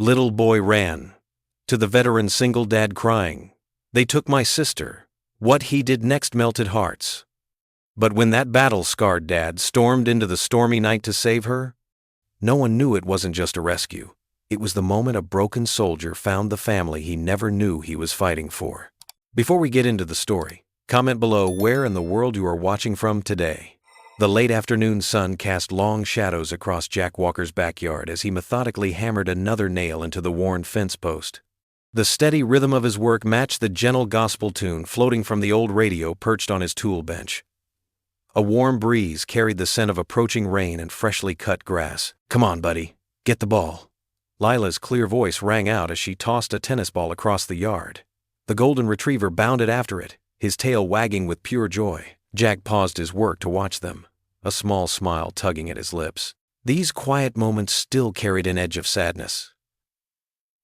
Little boy ran. To the veteran single dad crying, "They took my sister." What he did next melted hearts. But when that battle-scarred dad stormed into the stormy night to save her, no one knew it wasn't just a rescue. It was the moment a broken soldier found the family he never knew he was fighting for. Before we get into the story, comment below where in the world you are watching from today. The late afternoon sun cast long shadows across Jack Walker's backyard as he methodically hammered another nail into the worn fence post. The steady rhythm of his work matched the gentle gospel tune floating from the old radio perched on his tool bench. A warm breeze carried the scent of approaching rain and freshly cut grass. "Come on, buddy, get the ball." Lila's clear voice rang out as she tossed a tennis ball across the yard. The golden retriever bounded after it, his tail wagging with pure joy. Jack paused his work to watch them, a small smile tugging at his lips. These quiet moments still carried an edge of sadness.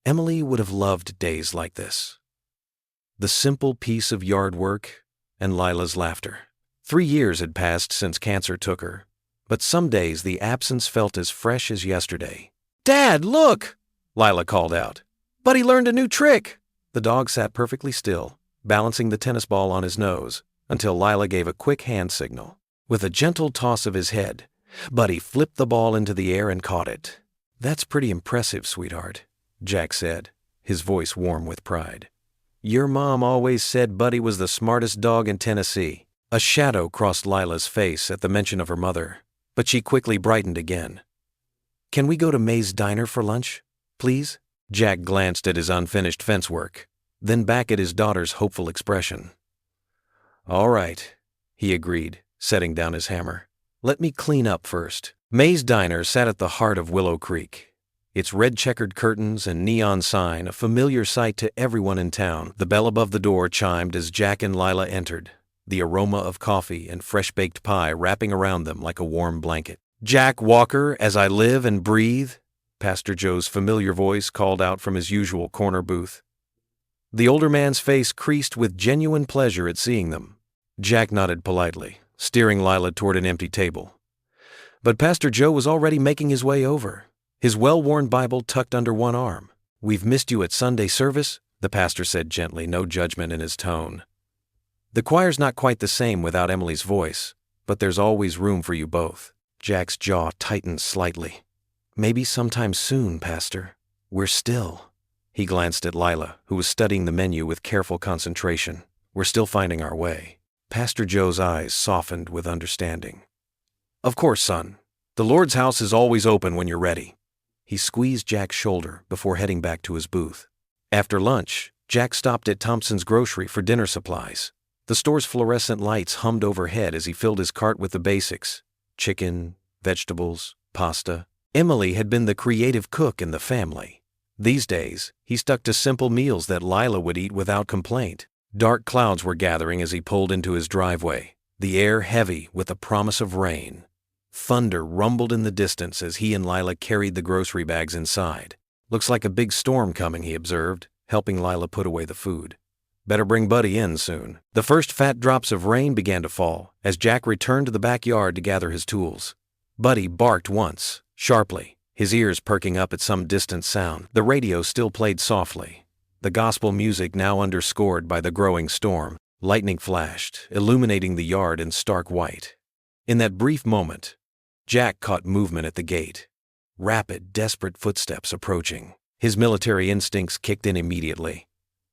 Emily would have loved days like this. The simple piece of yard work and Lila's laughter. 3 years had passed since cancer took her, but some days the absence felt as fresh as yesterday. "Dad, look!" Lila called out. "Buddy learned a new trick!" The dog sat perfectly still, balancing the tennis ball on his nose, until Lila gave a quick hand signal. With a gentle toss of his head, Buddy flipped the ball into the air and caught it. "That's pretty impressive, sweetheart," Jack said, his voice warm with pride. "Your mom always said Buddy was the smartest dog in Tennessee." A shadow crossed Lila's face at the mention of her mother, but she quickly brightened again. "Can we go to May's Diner for lunch, please?" Jack glanced at his unfinished fence work, then back at his daughter's hopeful expression. "All right," he agreed, setting down his hammer. "Let me clean up first." May's Diner sat at the heart of Willow Creek. Its red-checkered curtains and neon sign a familiar sight to everyone in town. The bell above the door chimed as Jack and Lila entered, the aroma of coffee and fresh-baked pie wrapping around them like a warm blanket. "Jack Walker, as I live and breathe," Pastor Joe's familiar voice called out from his usual corner booth. The older man's face creased with genuine pleasure at seeing them. Jack nodded politely, steering Lila toward an empty table. But Pastor Joe was already making his way over, his well-worn Bible tucked under one arm. "We've missed you at Sunday service," the pastor said gently, no judgment in his tone. "The choir's not quite the same without Emily's voice, but there's always room for you both." Jack's jaw tightened slightly. "Maybe sometime soon, Pastor. We're still." He glanced at Lila, who was studying the menu with careful concentration. "We're still finding our way." Pastor Joe's eyes softened with understanding. "Of course, son. The Lord's house is always open when you're ready." He squeezed Jack's shoulder before heading back to his booth. After lunch, Jack stopped at Thompson's Grocery for dinner supplies. The store's fluorescent lights hummed overhead as he filled his cart with the basics: chicken, vegetables, pasta. Emily had been the creative cook in the family. These days, he stuck to simple meals that Lila would eat without complaint. Dark clouds were gathering as he pulled into his driveway, the air heavy with the promise of rain. Thunder rumbled in the distance as he and Lila carried the grocery bags inside. "Looks like a big storm coming," he observed, helping Lila put away the food. "Better bring Buddy in soon." The first fat drops of rain began to fall as Jack returned to the backyard to gather his tools. Buddy barked once, sharply, his ears perking up at some distant sound. The radio still played softly, the gospel music now underscored by the growing storm. Lightning flashed, illuminating the yard in stark white. In that brief moment, Jack caught movement at the gate. Rapid, desperate footsteps approaching. His military instincts kicked in immediately,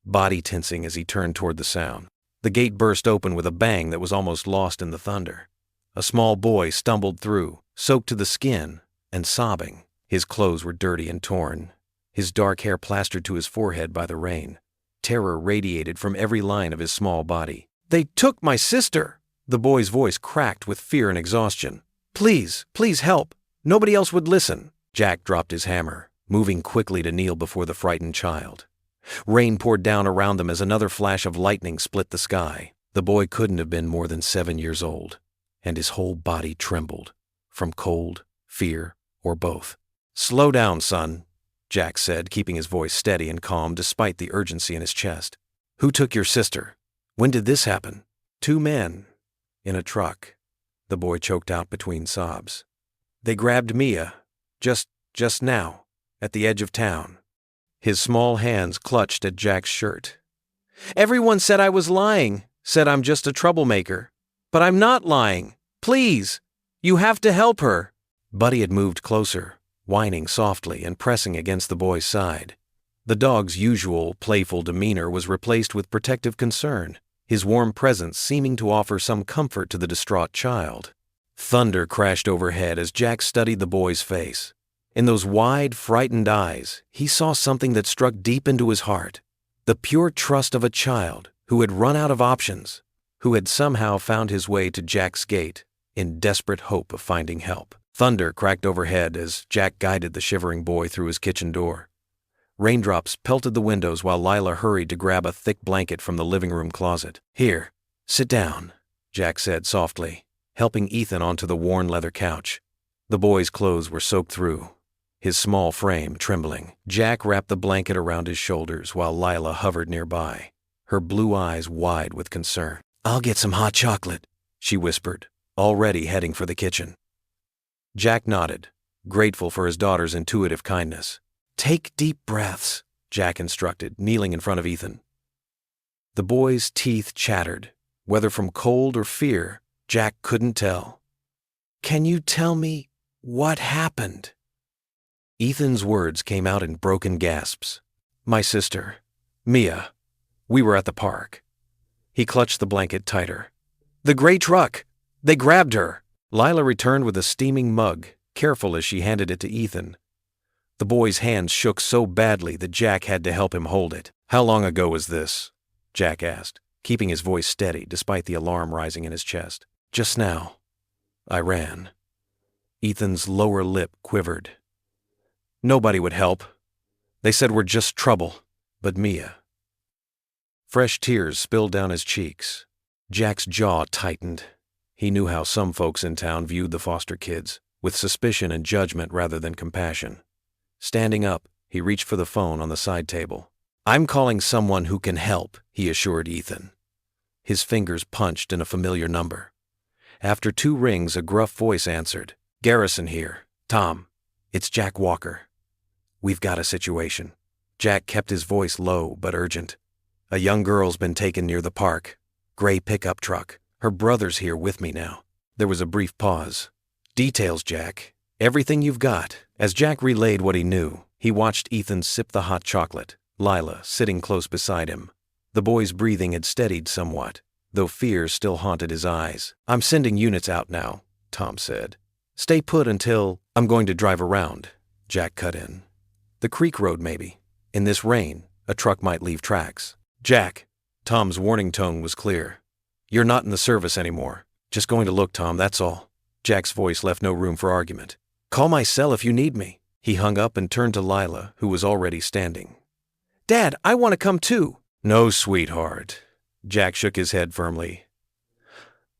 body tensing as he turned toward the sound. The gate burst open with a bang that was almost lost in the thunder. A small boy stumbled through, soaked to the skin, and sobbing. His clothes were dirty and torn, his dark hair plastered to his forehead by the rain. Terror radiated from every line of his small body. "They took my sister!" The boy's voice cracked with fear and exhaustion. Please help! Nobody else would listen." Jack dropped his hammer, moving quickly to kneel before the frightened child. Rain poured down around them as another flash of lightning split the sky. The boy couldn't have been more than 7 years old, and his whole body trembled, from cold, fear, or both. "Slow down, son," Jack said, keeping his voice steady and calm despite the urgency in his chest. "Who took your sister? When did this happen?" "2 men. In a truck," the boy choked out between sobs. "They grabbed Mia, just now, at the edge of town." His small hands clutched at Jack's shirt. "Everyone said I was lying, said I'm just a troublemaker. But I'm not lying. Please, you have to help her." Buddy had moved closer, whining softly and pressing against the boy's side. The dog's usual playful demeanor was replaced with protective concern, his warm presence seeming to offer some comfort to the distraught child. Thunder crashed overhead as Jack studied the boy's face. In those wide, frightened eyes, he saw something that struck deep into his heart. The pure trust of a child who had run out of options, who had somehow found his way to Jack's gate in desperate hope of finding help. Thunder cracked overhead as Jack guided the shivering boy through his kitchen door. Raindrops pelted the windows while Lila hurried to grab a thick blanket from the living room closet. "Here, sit down," Jack said softly, helping Ethan onto the worn leather couch. The boy's clothes were soaked through, his small frame trembling. Jack wrapped the blanket around his shoulders while Lila hovered nearby, her blue eyes wide with concern. "I'll get some hot chocolate," she whispered, already heading for the kitchen. Jack nodded, grateful for his daughter's intuitive kindness. "Take deep breaths," Jack instructed, kneeling in front of Ethan. The boy's teeth chattered, whether from cold or fear, Jack couldn't tell. "Can you tell me what happened?" Ethan's words came out in broken gasps. "My sister, Mia, we were at the park." He clutched the blanket tighter. "The gray truck! They grabbed her!" Lila returned with a steaming mug, careful as she handed it to Ethan. The boy's hands shook so badly that Jack had to help him hold it. "How long ago was this?" Jack asked, keeping his voice steady despite the alarm rising in his chest. "Just now. I ran." Ethan's lower lip quivered. "Nobody would help. They said we're just trouble. But Mia." Fresh tears spilled down his cheeks. Jack's jaw tightened. He knew how some folks in town viewed the foster kids, with suspicion and judgment rather than compassion. Standing up, he reached for the phone on the side table. "I'm calling someone who can help," he assured Ethan. His fingers punched in a familiar number. After 2 rings, a gruff voice answered. "Garrison here. Tom, it's Jack Walker. We've got a situation." Jack kept his voice low but urgent. "A young girl's been taken near the park. Gray pickup truck. Her brother's here with me now." There was a brief pause. "Details, Jack. Everything you've got." As Jack relayed what he knew, he watched Ethan sip the hot chocolate, Lila sitting close beside him. The boy's breathing had steadied somewhat, though fear still haunted his eyes. "I'm sending units out now," Tom said. "Stay put until—" "I'm going to drive around," Jack cut in. "The creek road, maybe. In this rain, a truck might leave tracks." "Jack," Tom's warning tone was clear. "You're not in the service anymore. Just going to look, Tom, that's all." Jack's voice left no room for argument. "Call my cell if you need me." He hung up and turned to Lila, who was already standing. "Dad, I want to come too." "No, sweetheart." Jack shook his head firmly.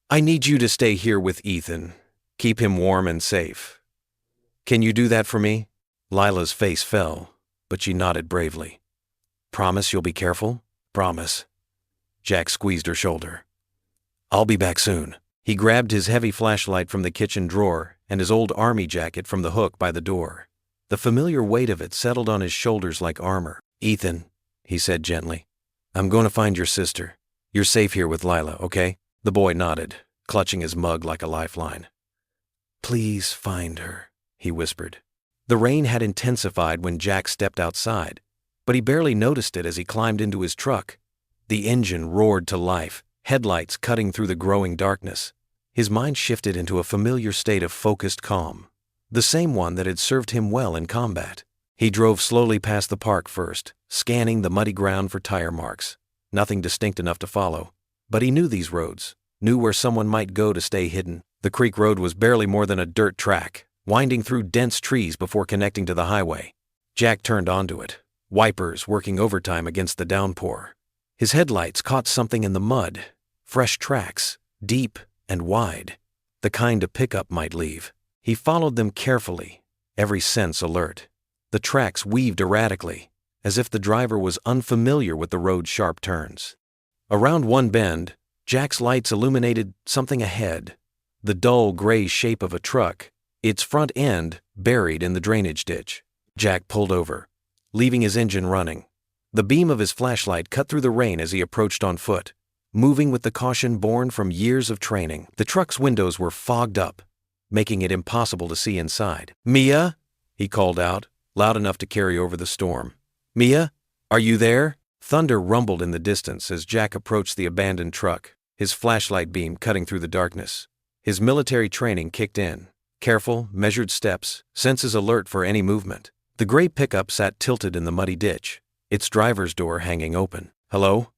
"I need you to stay here with Ethan. Keep him warm and safe. Can you do that for me?" Lila's face fell, but she nodded bravely. "Promise you'll be careful?" "Promise." Jack squeezed her shoulder. "I'll be back soon." He grabbed his heavy flashlight from the kitchen drawer and his old army jacket from the hook by the door. The familiar weight of it settled on his shoulders like armor. "Ethan," he said gently, "I'm going to find your sister. You're safe here with Lila, okay?" The boy nodded, clutching his mug like a lifeline. "Please find her," he whispered. The rain had intensified when Jack stepped outside, but he barely noticed it as he climbed into his truck. The engine roared to life, headlights cutting through the growing darkness. His mind shifted into a familiar state of focused calm, the same one that had served him well in combat. He drove slowly past the park first, scanning the muddy ground for tire marks. Nothing distinct enough to follow, but he knew these roads, knew where someone might go to stay hidden. The creek road was barely more than a dirt track, winding through dense trees before connecting to the highway. Jack turned onto it, wipers working overtime against the downpour. His headlights caught something in the mud, fresh tracks, deep and wide, the kind a pickup might leave. He followed them carefully, every sense alert. The tracks weaved erratically, as if the driver was unfamiliar with the road's sharp turns. Around one bend, Jack's lights illuminated something ahead, the dull gray shape of a truck, its front end buried in the drainage ditch. Jack pulled over, leaving his engine running. The beam of his flashlight cut through the rain as he approached on foot, moving with the caution born from years of training. The truck's windows were fogged up, making it impossible to see inside. "Mia?" he called out, loud enough to carry over the storm. "Mia, are you there?" Thunder rumbled in the distance as Jack approached the abandoned truck, his flashlight beam cutting through the darkness. His military training kicked in. Careful, measured steps, senses alert for any movement. The gray pickup sat tilted in the muddy ditch, its driver's door hanging open. "Hello?"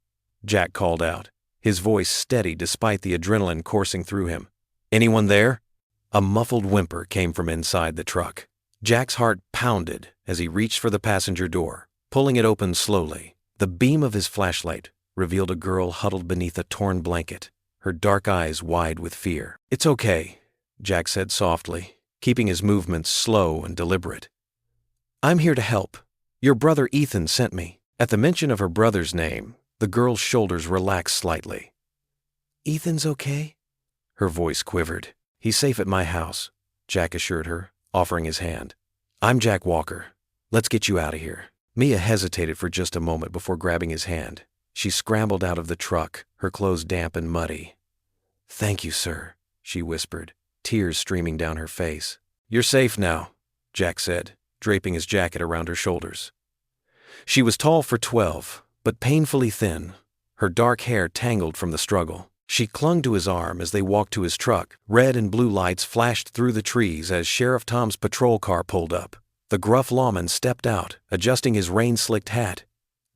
Jack called out, his voice steady despite the adrenaline coursing through him. "Anyone there?" A muffled whimper came from inside the truck. Jack's heart pounded as he reached for the passenger door, pulling it open slowly. The beam of his flashlight revealed a girl huddled beneath a torn blanket, her dark eyes wide with fear. "It's okay," Jack said softly, keeping his movements slow and deliberate. "I'm here to help. Your brother Ethan sent me." At the mention of her brother's name, the girl's shoulders relaxed slightly. "Ethan's okay?" Her voice quivered. "He's safe at my house," Jack assured her, offering his hand. "I'm Jack Walker. Let's get you out of here." Mia hesitated for just a moment before grabbing his hand. She scrambled out of the truck, her clothes damp and muddy. "Thank you, sir," she whispered, tears streaming down her face. "You're safe now," Jack said, draping his jacket around her shoulders. She was tall for 12, but painfully thin, her dark hair tangled from the struggle. She clung to his arm as they walked to his truck. Red and blue lights flashed through the trees as Sheriff Tom's patrol car pulled up. The gruff lawman stepped out, adjusting his rain-slicked hat.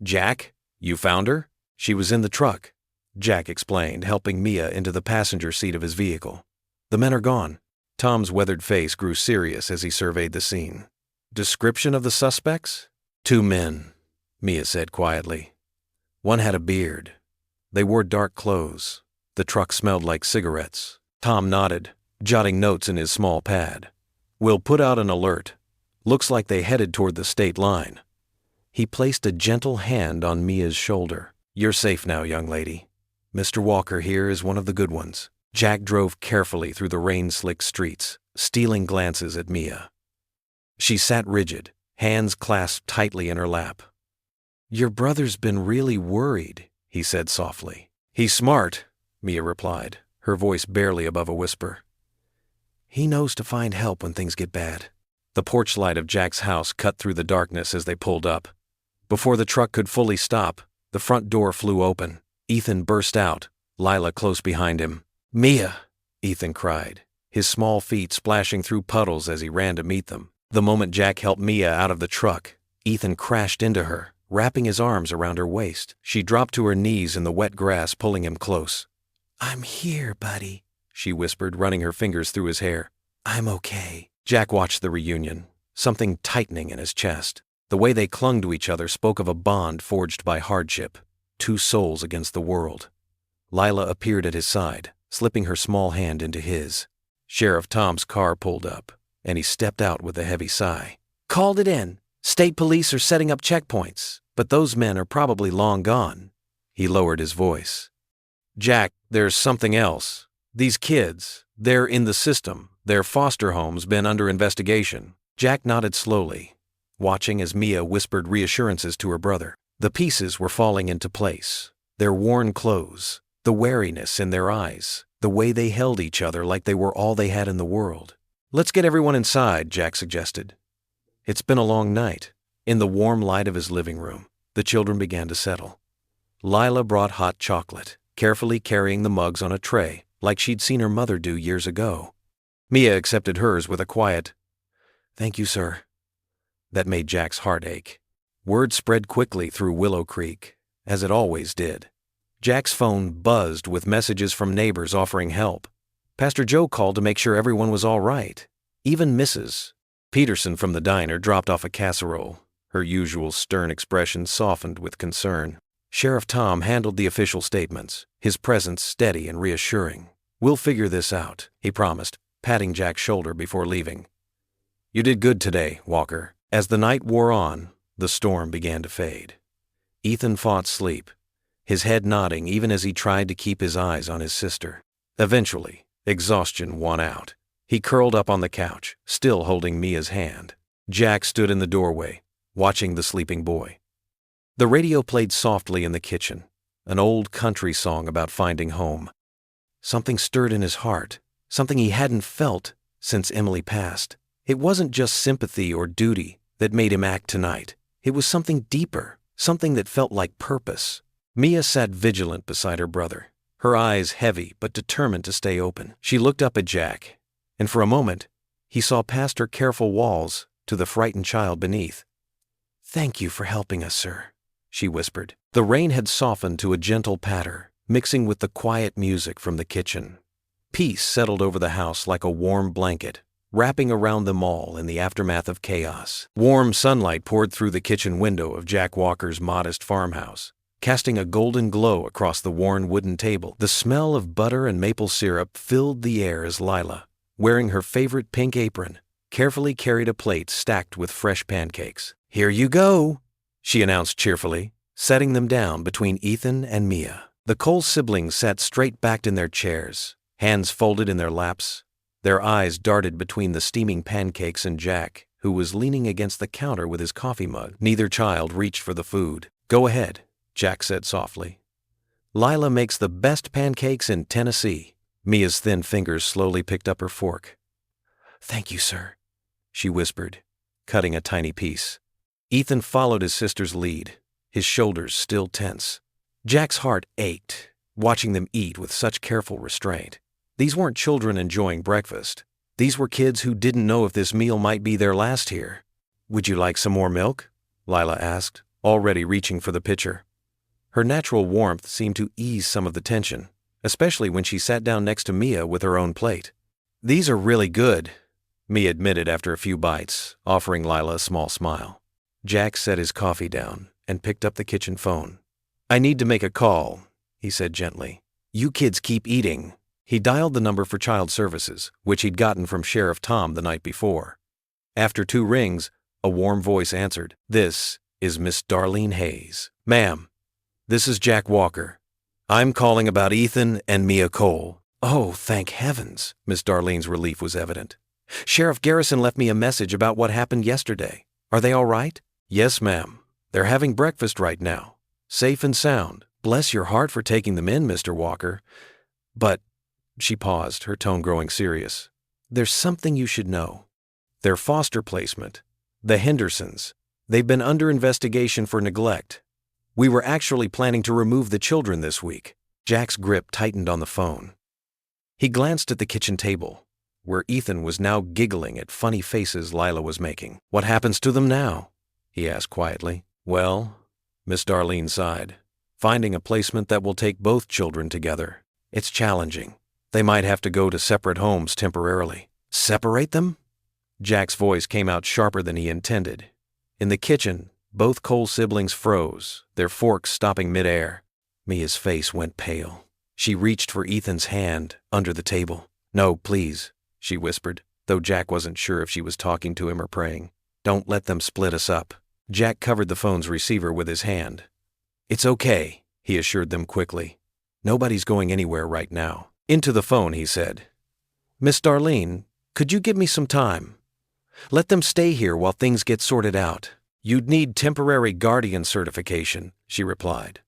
"Jack, you found her? She was in the truck," Jack explained, helping Mia into the passenger seat of his vehicle. "The men are gone." Tom's weathered face grew serious as he surveyed the scene. "Description of the suspects?" "2 men," Mia said quietly. "One had a beard. They wore dark clothes. The truck smelled like cigarettes." Tom nodded, jotting notes in his small pad. "We'll put out an alert. Looks like they headed toward the state line." He placed a gentle hand on Mia's shoulder. "You're safe now, young lady. Mr. Walker here is one of the good ones." Jack drove carefully through the rain-slicked streets, stealing glances at Mia. She sat rigid, hands clasped tightly in her lap. "Your brother's been really worried," he said softly. "He's smart," Mia replied, her voice barely above a whisper. "He knows to find help when things get bad." The porch light of Jack's house cut through the darkness as they pulled up. Before the truck could fully stop, the front door flew open. Ethan burst out, Lila close behind him. "Mia!" Ethan cried, his small feet splashing through puddles as he ran to meet them. The moment Jack helped Mia out of the truck, Ethan crashed into her, wrapping his arms around her waist. She dropped to her knees in the wet grass, pulling him close. "I'm here, buddy," she whispered, running her fingers through his hair. "I'm okay." Jack watched the reunion, something tightening in his chest. The way they clung to each other spoke of a bond forged by hardship, 2 souls against the world. Lila appeared at his side, slipping her small hand into his. Sheriff Tom's car pulled up, and he stepped out with a heavy sigh. "Called it in. State police are setting up checkpoints, but those men are probably long gone." He lowered his voice. "Jack, there's something else. These kids, they're in the system. Their foster home's been under investigation." Jack nodded slowly, watching as Mia whispered reassurances to her brother. The pieces were falling into place. Their worn clothes, the wariness in their eyes, the way they held each other like they were all they had in the world. "Let's get everyone inside," Jack suggested. It's been a long night. In the warm light of his living room, the children began to settle. Lila brought hot chocolate, carefully carrying the mugs on a tray, like she'd seen her mother do years ago. Mia accepted hers with a quiet, "Thank you, sir." That made Jack's heart ache. Word spread quickly through Willow Creek, as it always did. Jack's phone buzzed with messages from neighbors offering help. Pastor Joe called to make sure everyone was all right. Even Mrs. Peterson from the diner dropped off a casserole, her usual stern expression softened with concern. Sheriff Tom handled the official statements, his presence steady and reassuring. "We'll figure this out," he promised, patting Jack's shoulder before leaving. "You did good today, Walker." As the night wore on, the storm began to fade. Ethan fought sleep, his head nodding even as he tried to keep his eyes on his sister. Eventually, exhaustion won out. He curled up on the couch, still holding Mia's hand. Jack stood in the doorway, watching the sleeping boy. The radio played softly in the kitchen, an old country song about finding home. Something stirred in his heart, something he hadn't felt since Emily passed. It wasn't just sympathy or duty that made him act tonight. It was something deeper, something that felt like purpose. Mia sat vigilant beside her brother, her eyes heavy but determined to stay open. She looked up at Jack, and for a moment, he saw past her careful walls to the frightened child beneath. "Thank you for helping us, sir," she whispered. The rain had softened to a gentle patter, mixing with the quiet music from the kitchen. Peace settled over the house like a warm blanket, wrapping around them all in the aftermath of chaos. Warm sunlight poured through the kitchen window of Jack Walker's modest farmhouse, casting a golden glow across the worn wooden table. The smell of butter and maple syrup filled the air as Lila, wearing her favorite pink apron, carefully carried a plate stacked with fresh pancakes. "Here you go," she announced cheerfully, setting them down between Ethan and Mia. The Cole siblings sat straight-backed in their chairs, hands folded in their laps. Their eyes darted between the steaming pancakes and Jack, who was leaning against the counter with his coffee mug. Neither child reached for the food. "Go ahead," Jack said softly. "Lila makes the best pancakes in Tennessee." Mia's thin fingers slowly picked up her fork. "Thank you, sir," she whispered, cutting a tiny piece. Ethan followed his sister's lead, his shoulders still tense. Jack's heart ached, watching them eat with such careful restraint. These weren't children enjoying breakfast. These were kids who didn't know if this meal might be their last here. "Would you like some more milk?" Lila asked, already reaching for the pitcher. Her natural warmth seemed to ease some of the tension, especially when she sat down next to Mia with her own plate. "These are really good," Mia admitted after a few bites, offering Lila a small smile. Jack set his coffee down and picked up the kitchen phone. "I need to make a call," he said gently. "You kids keep eating." He dialed the number for child services, which he'd gotten from Sheriff Tom the night before. After 2 rings, a warm voice answered. "This is Miss Darlene Hayes." "Ma'am, this is Jack Walker. I'm calling about Ethan and Mia Cole." "Oh, thank heavens." Miss Darlene's relief was evident. "Sheriff Garrison left me a message about what happened yesterday. Are they all right?" "Yes, ma'am. They're having breakfast right now. Safe and sound." "Bless your heart for taking them in, Mr. Walker. But," she paused, her tone growing serious, "there's something you should know. Their foster placement, the Hendersons, they've been under investigation for neglect. We were actually planning to remove the children this week." Jack's grip tightened on the phone. He glanced at the kitchen table, where Ethan was now giggling at funny faces Lila was making. "What happens to them now?" he asked quietly. "Well," Miss Darlene sighed, "finding a placement that will take both children together. It's challenging. They might have to go to separate homes temporarily." "Separate them?" Jack's voice came out sharper than he intended. In the kitchen, both Cole siblings froze, their forks stopping midair. Mia's face went pale. She reached for Ethan's hand under the table. "No, please," she whispered, though Jack wasn't sure if she was talking to him or praying. "Don't let them split us up." Jack covered the phone's receiver with his hand. "It's okay," he assured them quickly. "Nobody's going anywhere right now." Into the phone, he said, "Miss Darlene, could you give me some time? Let them stay here while things get sorted out." "You'd need temporary guardian certification," she replied.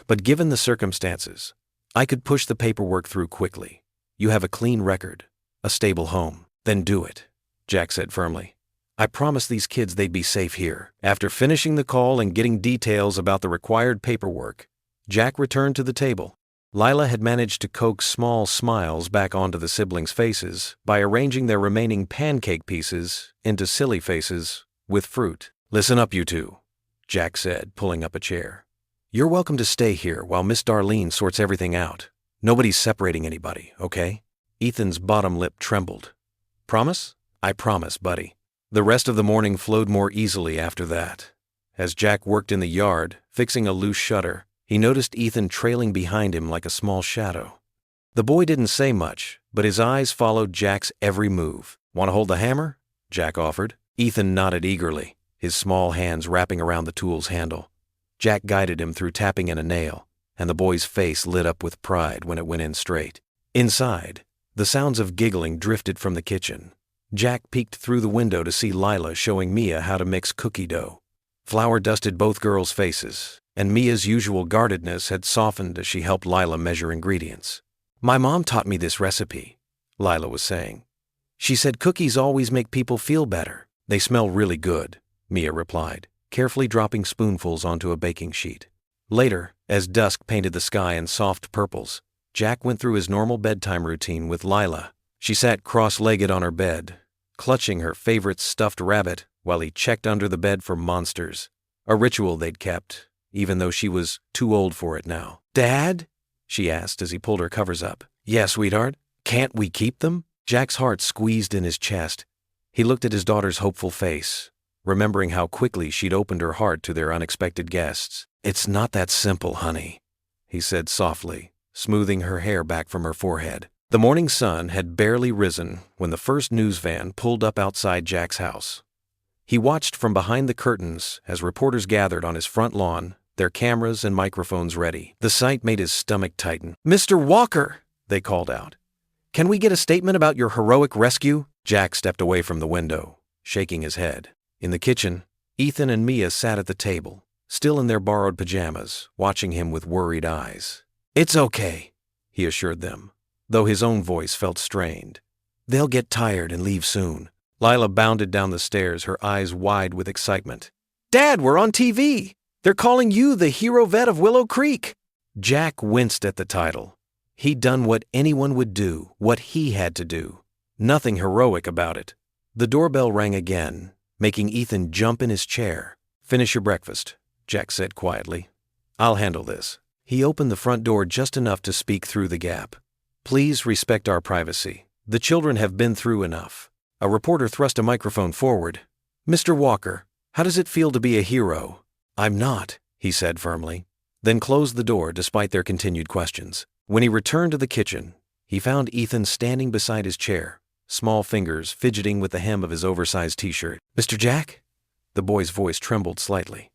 "But given the circumstances, I could push the paperwork through quickly. You have a clean record, a stable home." "Then do it," Jack said firmly. "I promised these kids they'd be safe here." After finishing the call and getting details about the required paperwork, Jack returned to the table. Lila had managed to coax small smiles back onto the siblings' faces by arranging their remaining pancake pieces into silly faces with fruit. "Listen up, you two," Jack said, pulling up a chair. "You're welcome to stay here while Miss Darlene sorts everything out. Nobody's separating anybody, okay?" Ethan's bottom lip trembled. "Promise?" "I promise, buddy." The rest of the morning flowed more easily after that. As Jack worked in the yard, fixing a loose shutter, he noticed Ethan trailing behind him like a small shadow. The boy didn't say much, but his eyes followed Jack's every move. "Want to hold the hammer?" Jack offered. Ethan nodded eagerly, his small hands wrapping around the tool's handle. Jack guided him through tapping in a nail, and the boy's face lit up with pride when it went in straight. Inside, the sounds of giggling drifted from the kitchen. Jack peeked through the window to see Lila showing Mia how to mix cookie dough. Flour dusted both girls' faces, and Mia's usual guardedness had softened as she helped Lila measure ingredients. "My mom taught me this recipe," Lila was saying. "She said cookies always make people feel better." "They smell really good," Mia replied, carefully dropping spoonfuls onto a baking sheet. Later, as dusk painted the sky in soft purples, Jack went through his normal bedtime routine with Lila. She sat cross-legged on her bed, clutching her favorite stuffed rabbit while he checked under the bed for monsters, a ritual they'd kept, even though she was too old for it now. "Dad?" she asked as he pulled her covers up. "Yeah, sweetheart? Can't we keep them?" Jack's heart squeezed in his chest. He looked at his daughter's hopeful face, remembering how quickly she'd opened her heart to their unexpected guests. "It's not that simple, honey," he said softly, smoothing her hair back from her forehead. The morning sun had barely risen when the first news van pulled up outside Jack's house. He watched from behind the curtains as reporters gathered on his front lawn, their cameras and microphones ready. The sight made his stomach tighten. "Mr. Walker!" they called out. "Can we get a statement about your heroic rescue?" Jack stepped away from the window, shaking his head. In the kitchen, Ethan and Mia sat at the table, still in their borrowed pajamas, watching him with worried eyes. "It's okay," he assured them, though his own voice felt strained. "They'll get tired and leave soon." Lila bounded down the stairs, her eyes wide with excitement. "Dad, we're on TV! They're calling you the hero vet of Willow Creek!" Jack winced at the title. He'd done what anyone would do, what he had to do. Nothing heroic about it. The doorbell rang again, making Ethan jump in his chair. "Finish your breakfast," Jack said quietly. "I'll handle this." He opened the front door just enough to speak through the gap. "Please respect our privacy. The children have been through enough." A reporter thrust a microphone forward. "Mr. Walker, how does it feel to be a hero?" "I'm not," he said firmly, then closed the door despite their continued questions. When he returned to the kitchen, he found Ethan standing beside his chair, small fingers fidgeting with the hem of his oversized t-shirt. "Mr. Jack?" The boy's voice trembled slightly.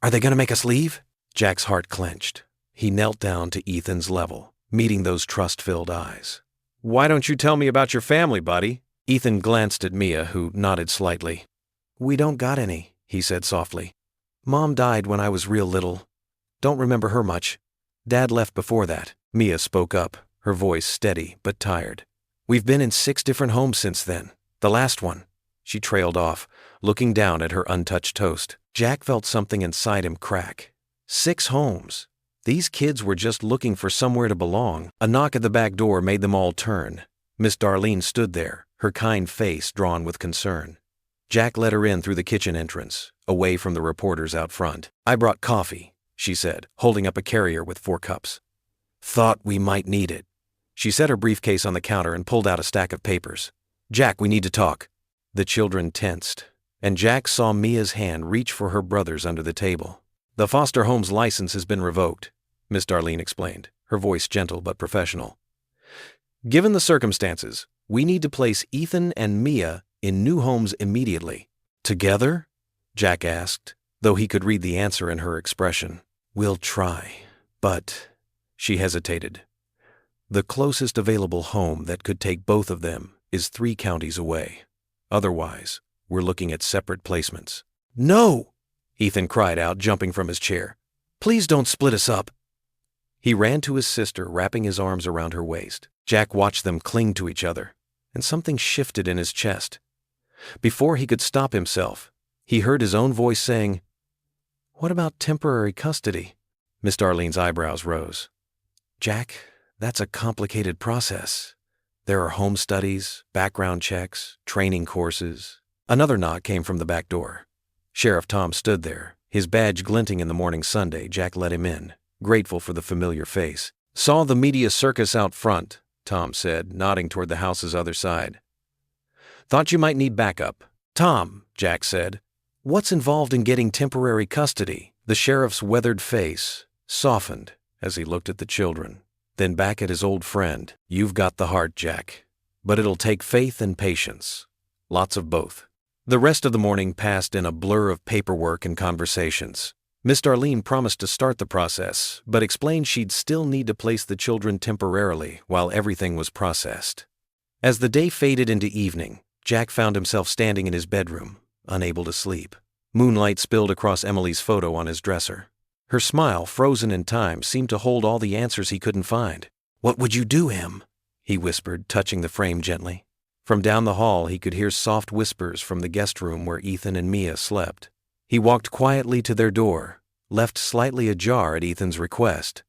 "Are they going to make us leave?" Jack's heart clenched. He knelt down to Ethan's level, meeting those trust-filled eyes. "Why don't you tell me about your family, buddy?" Ethan glanced at Mia, who nodded slightly. "We don't got any," he said softly. "Mom died when I was real little. Don't remember her much. Dad left before that." Mia spoke up, her voice steady but tired. "We've been in 6 different homes since then. The last one." She trailed off, looking down at her untouched toast. Jack felt something inside him crack. 6 homes. These kids were just looking for somewhere to belong. A knock at the back door made them all turn. Miss Darlene stood there, her kind face drawn with concern. Jack let her in through the kitchen entrance, away from the reporters out front. "I brought coffee," she said, holding up a carrier with 4 cups. "Thought we might need it." She set her briefcase on the counter and pulled out a stack of papers. "Jack, we need to talk." The children tensed, and Jack saw Mia's hand reach for her brother's under the table. "The foster home's license has been revoked," Miss Darlene explained, her voice gentle but professional. "Given the circumstances, we need to place Ethan and Mia in new homes immediately." "Together?" Jack asked, though he could read the answer in her expression. "We'll try, but—" She hesitated. "The closest available home that could take both of them is 3 counties away. Otherwise, we're looking at separate placements." "No!" Ethan cried out, jumping from his chair. "Please don't split us up." He ran to his sister, wrapping his arms around her waist. Jack watched them cling to each other, and something shifted in his chest. Before he could stop himself, he heard his own voice saying, "What about temporary custody?" Miss Darlene's eyebrows rose. "Jack, that's a complicated process. There are home studies, background checks, training courses." Another knock came from the back door. Sheriff Tom stood there, his badge glinting in the morning sunday. Jack let him in, grateful for the familiar face. "Saw the media circus out front," Tom said, nodding toward the house's other side. "Thought you might need backup." "Tom," Jack said, "what's involved in getting temporary custody?" The sheriff's weathered face softened as he looked at the children, then back at his old friend. "You've got the heart, Jack, but it'll take faith and patience. Lots of both." The rest of the morning passed in a blur of paperwork and conversations. Miss Darlene promised to start the process, but explained she'd still need to place the children temporarily while everything was processed. As the day faded into evening, Jack found himself standing in his bedroom, unable to sleep. Moonlight spilled across Emily's photo on his dresser. Her smile, frozen in time, seemed to hold all the answers he couldn't find. "What would you do, Em?" he whispered, touching the frame gently. From down the hall he could hear soft whispers from the guest room where Ethan and Mia slept. He walked quietly to their door, left slightly ajar at Ethan's request.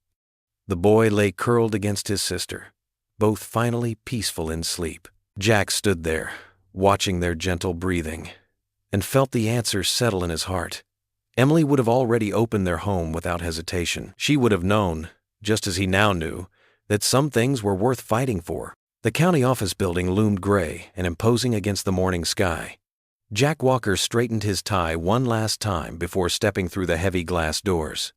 The boy lay curled against his sister, both finally peaceful in sleep. Jack stood there, watching their gentle breathing, and felt the answers settle in his heart. Emily would have already opened their home without hesitation. She would have known, just as he now knew, that some things were worth fighting for. The county office building loomed gray and imposing against the morning sky. Jack Walker straightened his tie one last time before stepping through the heavy glass doors.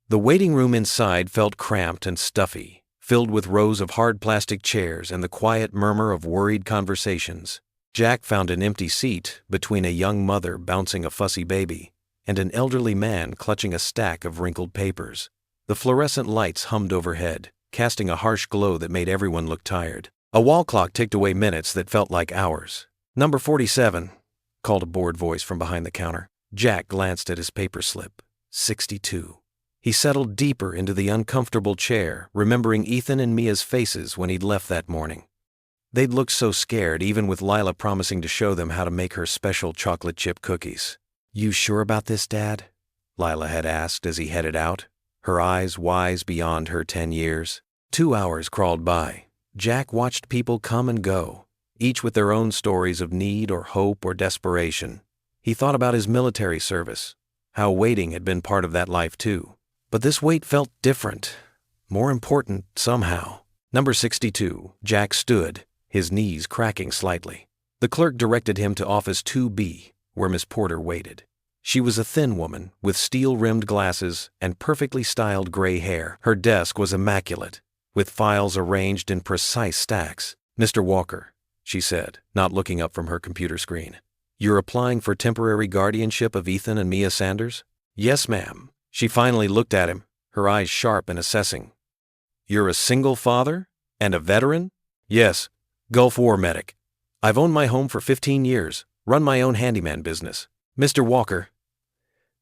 The waiting room inside felt cramped and stuffy, filled with rows of hard plastic chairs and the quiet murmur of worried conversations. Jack found an empty seat between a young mother bouncing a fussy baby and an elderly man clutching a stack of wrinkled papers. The fluorescent lights hummed overhead, casting a harsh glow that made everyone look tired. A wall clock ticked away minutes that felt like hours. "Number 47, called a bored voice from behind the counter. Jack glanced at his paper slip. 62. He settled deeper into the uncomfortable chair, remembering Ethan and Mia's faces when he'd left that morning. They'd looked so scared, even with Lila promising to show them how to make her special chocolate chip cookies. "You sure about this, Dad?" Lila had asked as he headed out, her eyes wise beyond her 10 years. 2 hours crawled by. Jack watched people come and go, each with their own stories of need or hope or desperation. He thought about his military service, how waiting had been part of that life too. But this wait felt different, more important somehow. Number 62, Jack stood, his knees cracking slightly. The clerk directed him to office 2B, where Miss Porter waited. She was a thin woman with steel-rimmed glasses and perfectly styled gray hair. Her desk was immaculate, with files arranged in precise stacks. "Mr. Walker," she said, not looking up from her computer screen. "You're applying for temporary guardianship of Ethan and Mia Sanders?" "Yes, ma'am." She finally looked at him, her eyes sharp and assessing. "You're a single father? And a veteran?" "Yes, Gulf War medic. I've owned my home for 15 years, run my own handyman business." "Mr. Walker."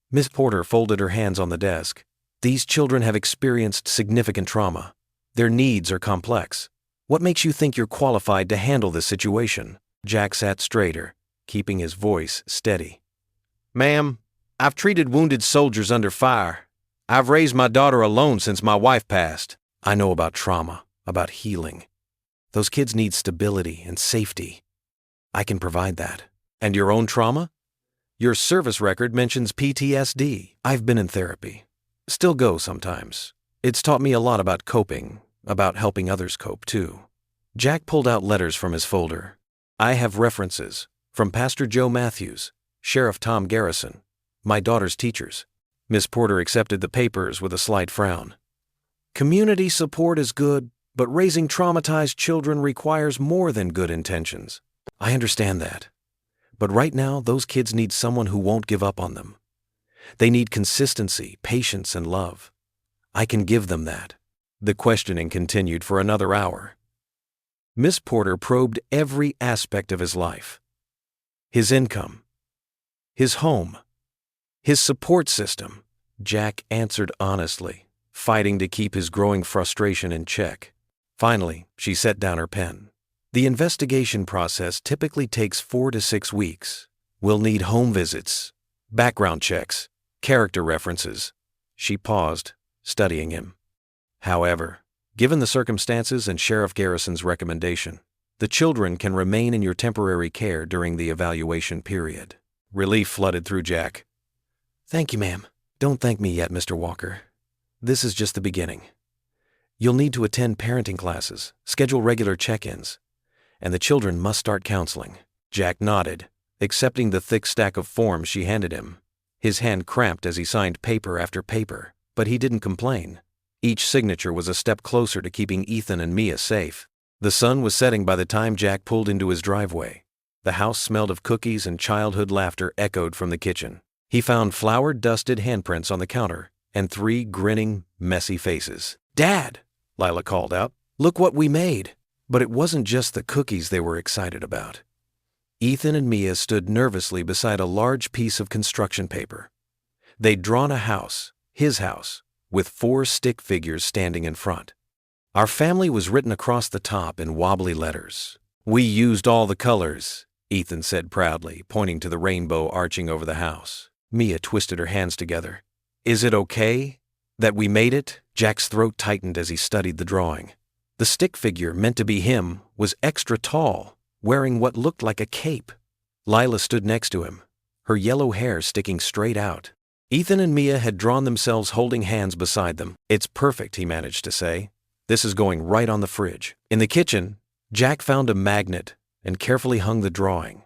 Miss Porter folded her hands on the desk. "These children have experienced significant trauma. Their needs are complex. What makes you think you're qualified to handle this situation?" Jack sat straighter, keeping his voice steady. "Ma'am, I've treated wounded soldiers under fire. I've raised my daughter alone since my wife passed. I know about trauma, about healing. Those kids need stability and safety. I can provide that. And your own trauma? Your service record mentions PTSD. I've been in therapy. Still go sometimes. It's taught me a lot about coping, about helping others cope too." Jack pulled out letters from his folder. "I have references from Pastor Joe Matthews, Sheriff Tom Garrison, my daughter's teachers." Miss Porter accepted the papers with a slight frown. "Community support is good, but raising traumatized children requires more than good intentions." "I understand that. But right now, those kids need someone who won't give up on them. They need consistency, patience, and love. I can give them that." The questioning continued for another hour. Miss Porter probed every aspect of his life. His income, his home, his support system. Jack answered honestly, fighting to keep his growing frustration in check. Finally, she set down her pen. "The investigation process typically takes 4 to 6 weeks. We'll need home visits, background checks, character references." She paused, studying him. "However, given the circumstances and Sheriff Garrison's recommendation, the children can remain in your temporary care during the evaluation period." Relief flooded through Jack. "Thank you, ma'am." "Don't thank me yet, Mr. Walker. This is just the beginning. You'll need to attend parenting classes, schedule regular check-ins, and the children must start counseling." Jack nodded, accepting the thick stack of forms she handed him. His hand cramped as he signed paper after paper, but he didn't complain. Each signature was a step closer to keeping Ethan and Mia safe. The sun was setting by the time Jack pulled into his driveway. The house smelled of cookies and childhood laughter echoed from the kitchen. He found flour-dusted handprints on the counter and 3 grinning, messy faces. "Dad!" Lila called out. "Look what we made!" But it wasn't just the cookies they were excited about. Ethan and Mia stood nervously beside a large piece of construction paper. They'd drawn a house, his house, with 4 stick figures standing in front. Our family was written across the top in wobbly letters. "We used all the colors," Ethan said proudly, pointing to the rainbow arching over the house. Mia twisted her hands together. "Is it okay that we made it?" Jack's throat tightened as he studied the drawing. The stick figure, meant to be him, was extra tall, wearing what looked like a cape. Lila stood next to him, her yellow hair sticking straight out. Ethan and Mia had drawn themselves holding hands beside them. "It's perfect," he managed to say. "This is going right on the fridge." In the kitchen, Jack found a magnet and carefully hung the drawing.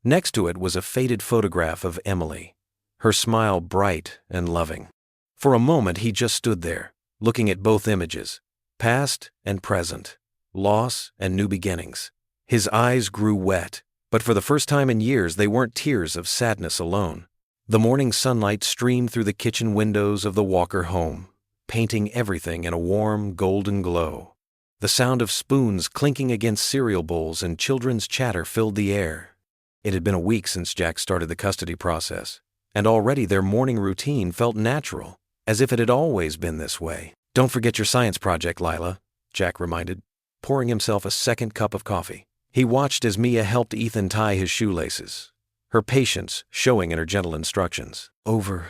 Next to it was a faded photograph of Emily, her smile bright and loving. For a moment he just stood there, looking at both images, past and present, loss and new beginnings. His eyes grew wet, but for the first time in years they weren't tears of sadness alone. The morning sunlight streamed through the kitchen windows of the Walker home, painting everything in a warm, golden glow. The sound of spoons clinking against cereal bowls and children's chatter filled the air. It had been a week since Jack started the custody process, and already their morning routine felt natural, as if it had always been this way. "Don't forget your science project, Lila," Jack reminded, pouring himself a second cup of coffee. He watched as Mia helped Ethan tie his shoelaces, her patience showing in her gentle instructions. "Over,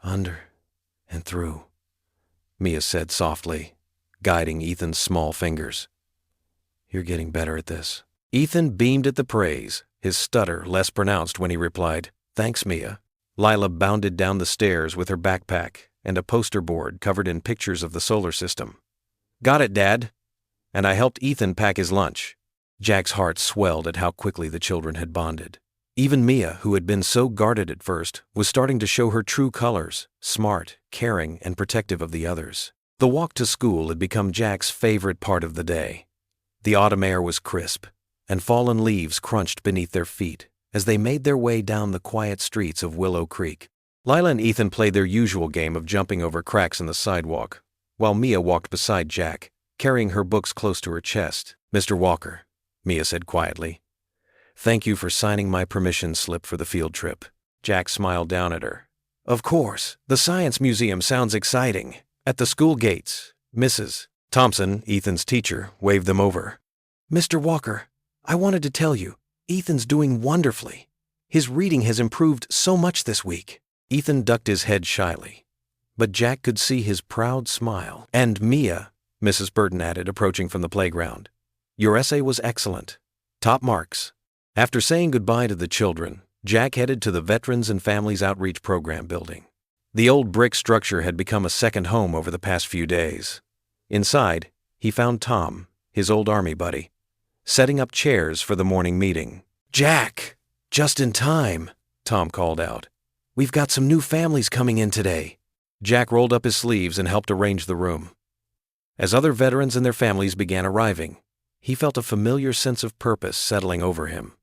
under, and through," Mia said softly, guiding Ethan's small fingers. "You're getting better at this." Ethan beamed at the praise, his stutter less pronounced when he replied, "Thanks, Mia." Lila bounded down the stairs with her backpack and a poster board covered in pictures of the solar system. "Got it, Dad." And I helped Ethan pack his lunch. Jack's heart swelled at how quickly the children had bonded. Even Mia, who had been so guarded at first, was starting to show her true colors, smart, caring, and protective of the others. The walk to school had become Jack's favorite part of the day. The autumn air was crisp, and fallen leaves crunched beneath their feet as they made their way down the quiet streets of Willow Creek. Lila and Ethan played their usual game of jumping over cracks in the sidewalk, while Mia walked beside Jack, carrying her books close to her chest. "Mr. Walker," Mia said quietly, "thank you for signing my permission slip for the field trip." Jack smiled down at her. "Of course, the Science Museum sounds exciting. At the school gates, Mrs. Thompson, Ethan's teacher, waved them over. "Mr. Walker, I wanted to tell you, Ethan's doing wonderfully. His reading has improved so much this week." Ethan ducked his head shyly, but Jack could see his proud smile. "And Mia," Mrs. Burton added, approaching from the playground, "your essay was excellent. Top marks." After saying goodbye to the children, Jack headed to the Veterans and Families Outreach Program building. The old brick structure had become a second home over the past few days. Inside, he found Tom, his old Army buddy, setting up chairs for the morning meeting. "Jack, just in time," Tom called out. "We've got some new families coming in today." Jack rolled up his sleeves and helped arrange the room. As other veterans and their families began arriving, he felt a familiar sense of purpose settling over him.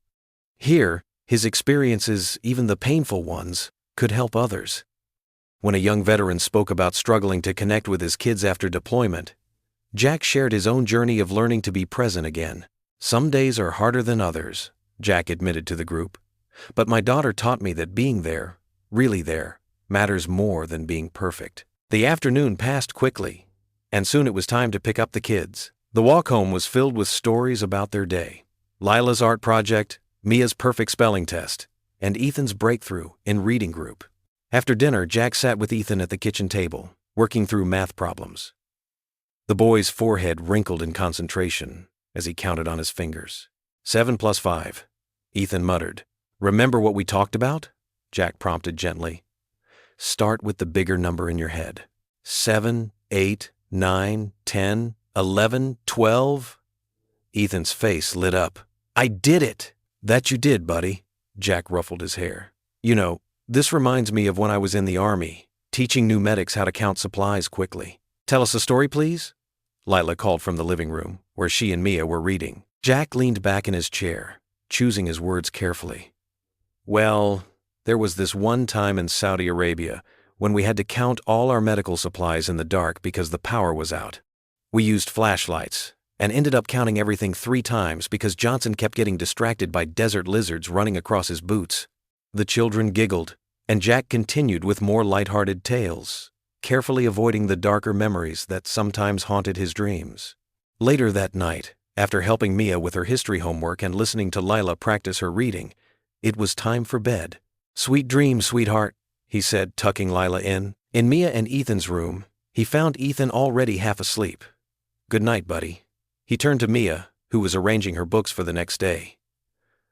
Here, his experiences, even the painful ones, could help others. When a young veteran spoke about struggling to connect with his kids after deployment, Jack shared his own journey of learning to be present again. "Some days are harder than others," Jack admitted to the group, "but my daughter taught me that being there, really there, matters more than being perfect." The afternoon passed quickly, and soon it was time to pick up the kids. The walk home was filled with stories about their day. Lila's art project, Mia's perfect spelling test, and Ethan's breakthrough in reading group. After dinner, Jack sat with Ethan at the kitchen table, working through math problems. The boy's forehead wrinkled in concentration as he counted on his fingers. 7 plus 5, Ethan muttered. "Remember what we talked about?" Jack prompted gently. "Start with the bigger number in your head. 7, 8, 9, 10, 11, 12. Ethan's face lit up. "I did it!" "That you did, buddy." Jack ruffled his hair. "You know, this reminds me of when I was in the Army, teaching new medics how to count supplies quickly." "Tell us a story, please," Lila called from the living room, where she and Mia were reading. Jack leaned back in his chair, choosing his words carefully. "Well, there was this one time in Saudi Arabia when we had to count all our medical supplies in the dark because the power was out. We used flashlights, and ended up counting everything 3 times because Johnson kept getting distracted by desert lizards running across his boots. The children giggled, and Jack continued with more lighthearted tales, carefully avoiding the darker memories that sometimes haunted his dreams. Later that night, after helping Mia with her history homework and listening to Lila practice her reading, it was time for bed. "Sweet dreams, sweetheart," he said, tucking Lila in. In Mia and Ethan's room, he found Ethan already half asleep. "Good night, buddy." He turned to Mia, who was arranging her books for the next day.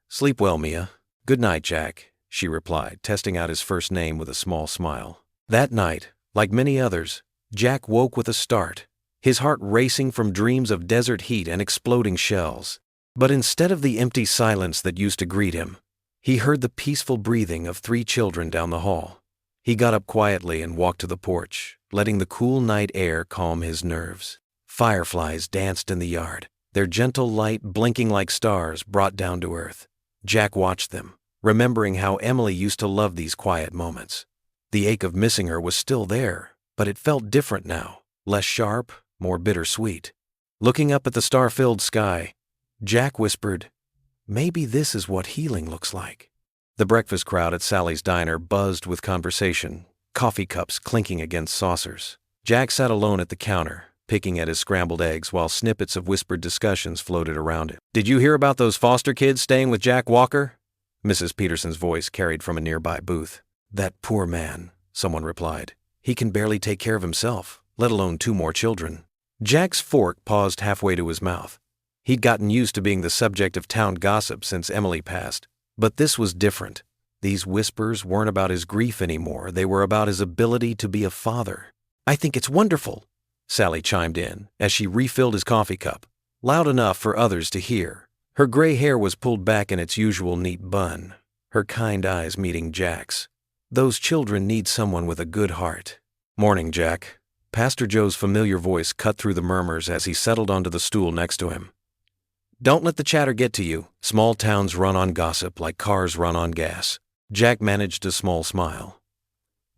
"Sleep well, Mia." "Good night, Jack," she replied, testing out his first name with a small smile. That night, like many others, Jack woke with a start, his heart racing from dreams of desert heat and exploding shells. But instead of the empty silence that used to greet him, he heard the peaceful breathing of 3 children down the hall. He got up quietly and walked to the porch, letting the cool night air calm his nerves. Fireflies danced in the yard, their gentle light blinking like stars brought down to earth. Jack watched them, remembering how Emily used to love these quiet moments. The ache of missing her was still there, but it felt different now, less sharp, more bittersweet. Looking up at the star-filled sky, Jack whispered, "Maybe this is what healing looks like." The breakfast crowd at Sally's diner buzzed with conversation, coffee cups clinking against saucers. Jack sat alone at the counter, picking at his scrambled eggs while snippets of whispered discussions floated around him. "Did you hear about those foster kids staying with Jack Walker?" Mrs. Peterson's voice carried from a nearby booth. "That poor man," someone replied. "He can barely take care of himself, let alone 2 more children." Jack's fork paused halfway to his mouth. He'd gotten used to being the subject of town gossip since Emily passed, but this was different. These whispers weren't about his grief anymore, they were about his ability to be a father. "I think it's wonderful," Sally chimed in as she refilled his coffee cup, loud enough for others to hear. Her gray hair was pulled back in its usual neat bun, her kind eyes meeting Jack's. "Those children need someone with a good heart." "Morning, Jack." Pastor Joe's familiar voice cut through the murmurs as he settled onto the stool next to him. "Don't let the chatter get to you. Small towns run on gossip like cars run on gas." Jack managed a small smile.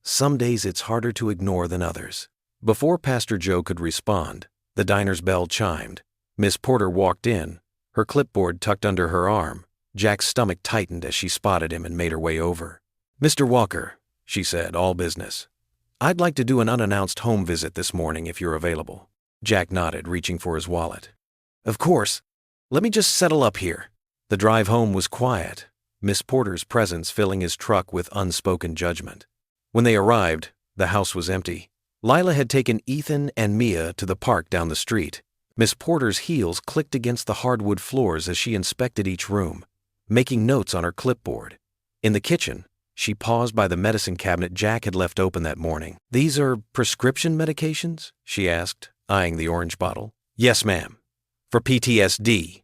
"Some days it's harder to ignore than others." Before Pastor Joe could respond, the diner's bell chimed. Miss Porter walked in, her clipboard tucked under her arm. Jack's stomach tightened as she spotted him and made her way over. "Mr. Walker," she said, all business. "I'd like to do an unannounced home visit this morning if you're available." Jack nodded, reaching for his wallet. "Of course. Let me just settle up here." The drive home was quiet, Miss Porter's presence filling his truck with unspoken judgment. When they arrived, the house was empty. Lila had taken Ethan and Mia to the park down the street. Miss Porter's heels clicked against the hardwood floors as she inspected each room, making notes on her clipboard. In the kitchen, she paused by the medicine cabinet Jack had left open that morning. "These are prescription medications?" she asked, eyeing the orange bottle. "Yes, ma'am. For PTSD,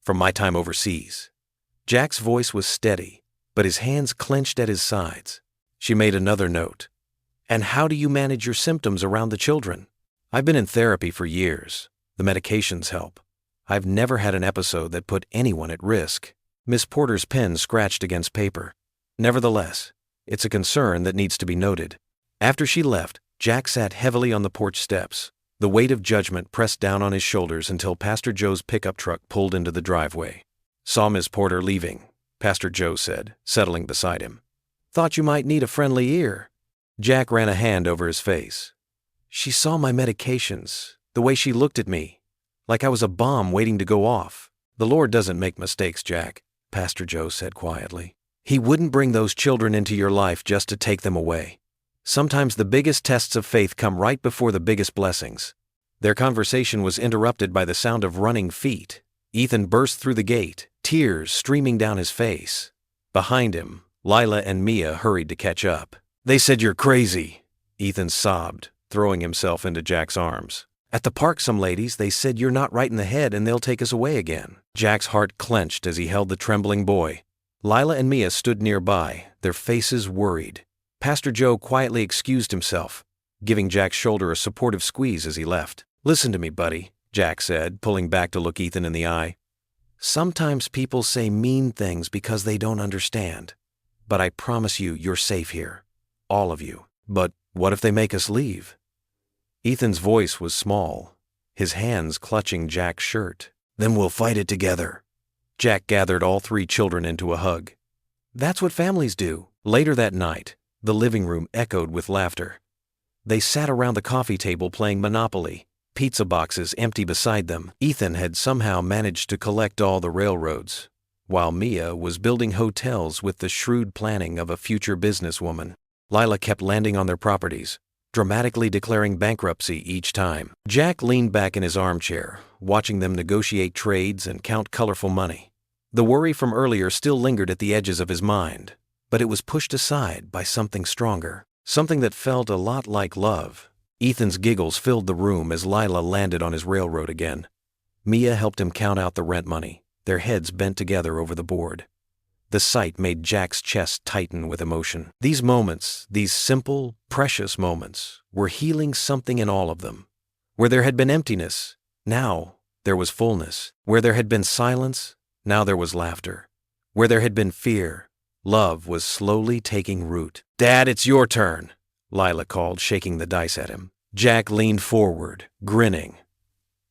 from my time overseas." Jack's voice was steady, but his hands clenched at his sides. She made another note. "And how do you manage your symptoms around the children?" "I've been in therapy for years. The medications help. I've never had an episode that put anyone at risk." Miss Porter's pen scratched against paper. "Nevertheless, it's a concern that needs to be noted." After she left, Jack sat heavily on the porch steps, the weight of judgment pressed down on his shoulders until Pastor Joe's pickup truck pulled into the driveway. "Saw Miss Porter leaving," Pastor Joe said, settling beside him. "Thought you might need a friendly ear." Jack ran a hand over his face. "She saw my medications, the way she looked at me, like I was a bomb waiting to go off." "The Lord doesn't make mistakes, Jack," Pastor Joe said quietly. "He wouldn't bring those children into your life just to take them away. Sometimes the biggest tests of faith come right before the biggest blessings." Their conversation was interrupted by the sound of running feet. Ethan burst through the gate, tears streaming down his face. Behind him, Lila and Mia hurried to catch up. "They said you're crazy," Ethan sobbed, throwing himself into Jack's arms. "At the park, some ladies, they said you're not right in the head and they'll take us away again." Jack's heart clenched as he held the trembling boy. Lila and Mia stood nearby, their faces worried. Pastor Joe quietly excused himself, giving Jack's shoulder a supportive squeeze as he left. "Listen to me, buddy," Jack said, pulling back to look Ethan in the eye. "Sometimes people say mean things because they don't understand. But I promise you, you're safe here. All of you." "But what if they make us leave?" Ethan's voice was small, his hands clutching Jack's shirt. "Then we'll fight it together." Jack gathered all 3 children into a hug. "That's what families do." Later that night, the living room echoed with laughter. They sat around the coffee table playing Monopoly, pizza boxes empty beside them. Ethan had somehow managed to collect all the railroads, while Mia was building hotels with the shrewd planning of a future businesswoman. Lila kept landing on their properties, dramatically declaring bankruptcy each time. Jack leaned back in his armchair, watching them negotiate trades and count colorful money. The worry from earlier still lingered at the edges of his mind, but it was pushed aside by something stronger, something that felt a lot like love. Ethan's giggles filled the room as Lila landed on his railroad again. Mia helped him count out the rent money, their heads bent together over the board. The sight made Jack's chest tighten with emotion. These moments, these simple, precious moments, were healing something in all of them. Where there had been emptiness, now there was fullness. Where there had been silence, now there was laughter. Where there had been fear, love was slowly taking root. "Dad, it's your turn," Lila called, shaking the dice at him. Jack leaned forward, grinning.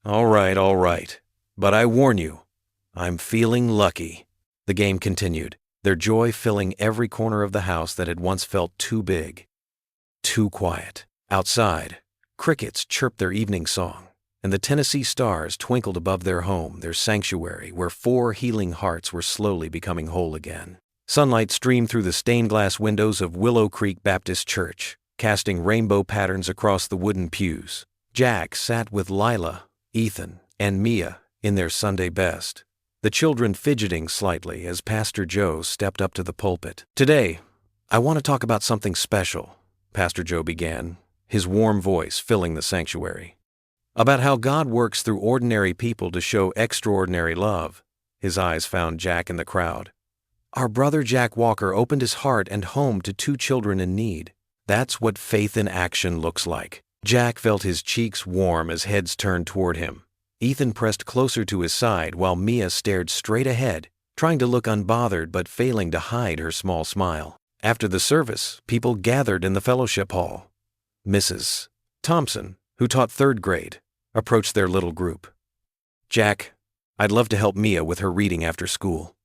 All right, but I warn you, I'm feeling lucky." The game continued, their joy filling every corner of the house that had once felt too big, too quiet. Outside, crickets chirped their evening song, and the Tennessee stars twinkled above their home, their sanctuary, where 4 healing hearts were slowly becoming whole again. Sunlight streamed through the stained glass windows of Willow Creek Baptist Church, casting rainbow patterns across the wooden pews. Jack sat with Lila, Ethan, and Mia in their Sunday best, the children fidgeting slightly as Pastor Joe stepped up to the pulpit. "Today, I want to talk about something special," Pastor Joe began, his warm voice filling the sanctuary. "About how God works through ordinary people to show extraordinary love." His eyes found Jack in the crowd. "Our brother Jack Walker opened his heart and home to 2 children in need. That's what faith in action looks like." Jack felt his cheeks warm as heads turned toward him. Ethan pressed closer to his side while Mia stared straight ahead, trying to look unbothered but failing to hide her small smile. After the service, people gathered in the fellowship hall. Mrs. Thompson, who taught 3rd grade, approached their little group. "Jack, I'd love to help Mia with her reading after school.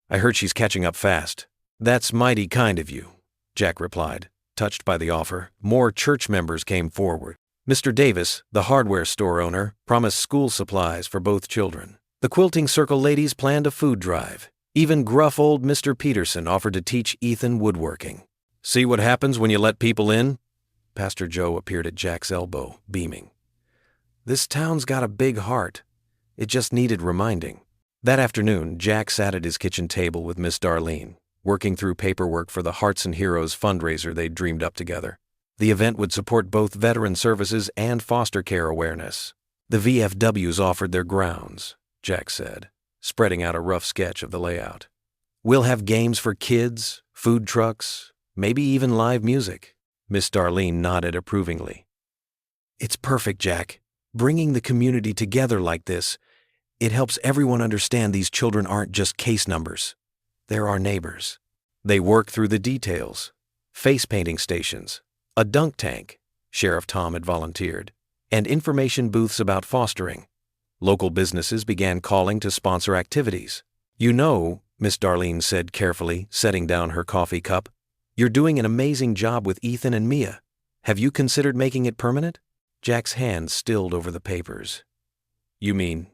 I heard she's catching up fast." "That's mighty kind of you," Jack replied, touched by the offer. More church members came forward. Mr. Davis, the hardware store owner, promised school supplies for both children. The Quilting Circle ladies planned a food drive. Even gruff old Mr. Peterson offered to teach Ethan woodworking. "See what happens when you let people in?" Pastor Joe appeared at Jack's elbow, beaming. "This town's got a big heart. It just needed reminding." That afternoon, Jack sat at his kitchen table with Miss Darlene, working through paperwork for the Hearts and Heroes fundraiser they'd dreamed up together. The event would support both veteran services and foster care awareness. "The VFWs offered their grounds," Jack said, spreading out a rough sketch of the layout. "We'll have games for kids, food trucks, maybe even live music." Miss Darlene nodded approvingly. "It's perfect, Jack. Bringing the community together like this, it helps everyone understand these children aren't just case numbers. They're our neighbors." They worked through the details. Face painting stations, a dunk tank, Sheriff Tom had volunteered, and information booths about fostering. Local businesses began calling to sponsor activities. "You know," Miss Darlene said carefully, setting down her coffee cup, "you're doing an amazing job with Ethan and Mia. Have you considered making it permanent?" Jack's hand stilled over the papers. "You mean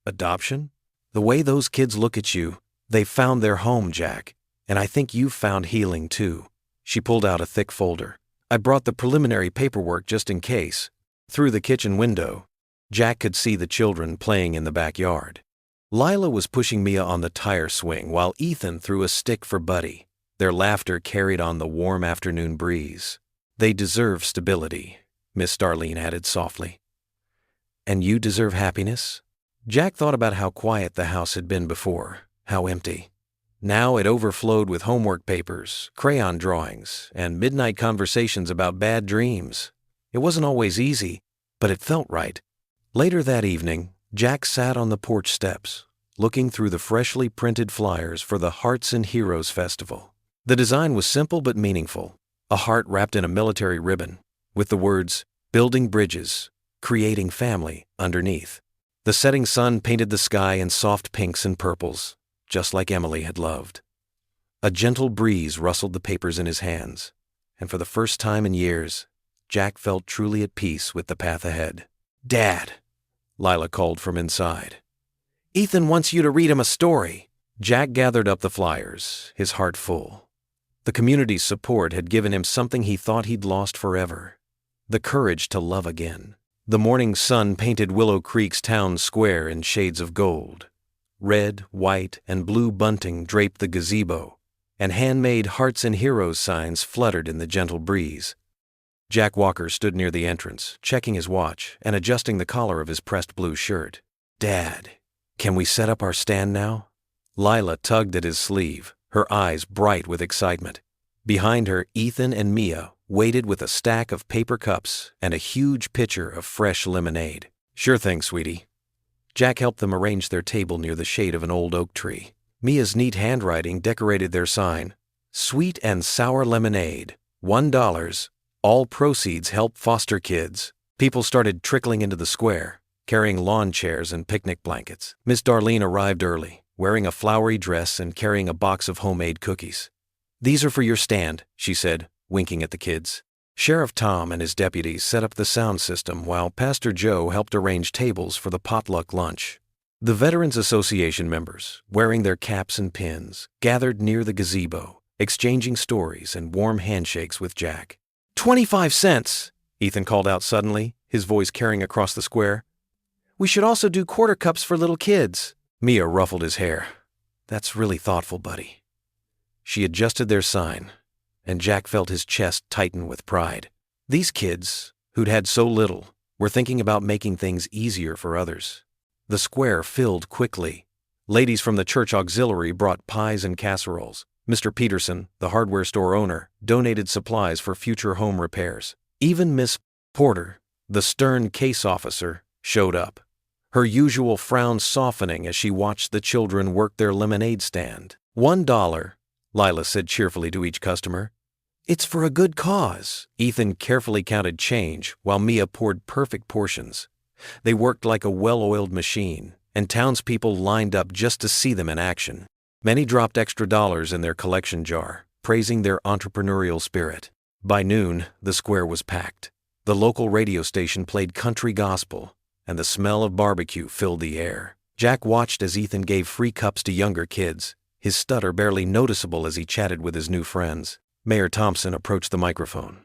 adoption?" "The way those kids look at you, they've found their home, Jack, and I think you've found healing too." She pulled out a thick folder. "I brought the preliminary paperwork just in case." Through the kitchen window, Jack could see the children playing in the backyard. Lila was pushing Mia on the tire swing while Ethan threw a stick for Buddy. Their laughter carried on the warm afternoon breeze. "They deserve stability," Miss Darlene added softly. "And you deserve happiness?" Jack thought about how quiet the house had been before, how empty. Now it overflowed with homework papers, crayon drawings, and midnight conversations about bad dreams. It wasn't always easy, but it felt right. Later that evening, Jack sat on the porch steps, looking through the freshly printed flyers for the Hearts and Heroes Festival. The design was simple but meaningful, a heart wrapped in a military ribbon, with the words, "Building Bridges, creating family underneath. The setting sun painted the sky in soft pinks and purples, just like Emily had loved. A gentle breeze rustled the papers in his hands, and for the first time in years, Jack felt truly at peace with the path ahead. "Dad," Lila called from inside. "Ethan wants you to read him a story." Jack gathered up the flyers, his heart full. The community's support had given him something he thought he'd lost forever: the courage to love again. The morning sun painted Willow Creek's town square in shades of gold. Red, white, and blue bunting draped the gazebo, and handmade hearts and heroes signs fluttered in the gentle breeze. Jack Walker stood near the entrance, checking his watch and adjusting the collar of his pressed blue shirt. "Dad, can we set up our stand now?" Lila tugged at his sleeve, her eyes bright with excitement. Behind her, Ethan and Mia waited with a stack of paper cups and a huge pitcher of fresh lemonade. "Sure thing, sweetie." Jack helped them arrange their table near the shade of an old oak tree. Mia's neat handwriting decorated their sign: "Sweet and sour lemonade, $1. All proceeds help foster kids." People started trickling into the square, carrying lawn chairs and picnic blankets. Miss Darlene arrived early, wearing a flowery dress and carrying a box of homemade cookies. "These are for your stand," she said, winking at the kids. Sheriff Tom and his deputies set up the sound system while Pastor Joe helped arrange tables for the potluck lunch. The Veterans Association members, wearing their caps and pins, gathered near the gazebo, exchanging stories and warm handshakes with Jack. 25 cents, Ethan called out suddenly, his voice carrying across the square. "We should also do quarter cups for little kids." Mia ruffled his hair. "That's really thoughtful, buddy." She adjusted their sign, and Jack felt his chest tighten with pride. These kids, who'd had so little, were thinking about making things easier for others. The square filled quickly. Ladies from the church auxiliary brought pies and casseroles. Mr. Peterson, the hardware store owner, donated supplies for future home repairs. Even Miss Porter, the stern case officer, showed up, her usual frown softening as she watched the children work their lemonade stand. $1, Lila said cheerfully to each customer. "It's for a good cause." Ethan carefully counted change while Mia poured perfect portions. They worked like a well-oiled machine, and townspeople lined up just to see them in action. Many dropped extra dollars in their collection jar, praising their entrepreneurial spirit. By noon, the square was packed. The local radio station played country gospel, and the smell of barbecue filled the air. Jack watched as Ethan gave free cups to younger kids, his stutter barely noticeable as he chatted with his new friends. Mayor Thompson approached the microphone.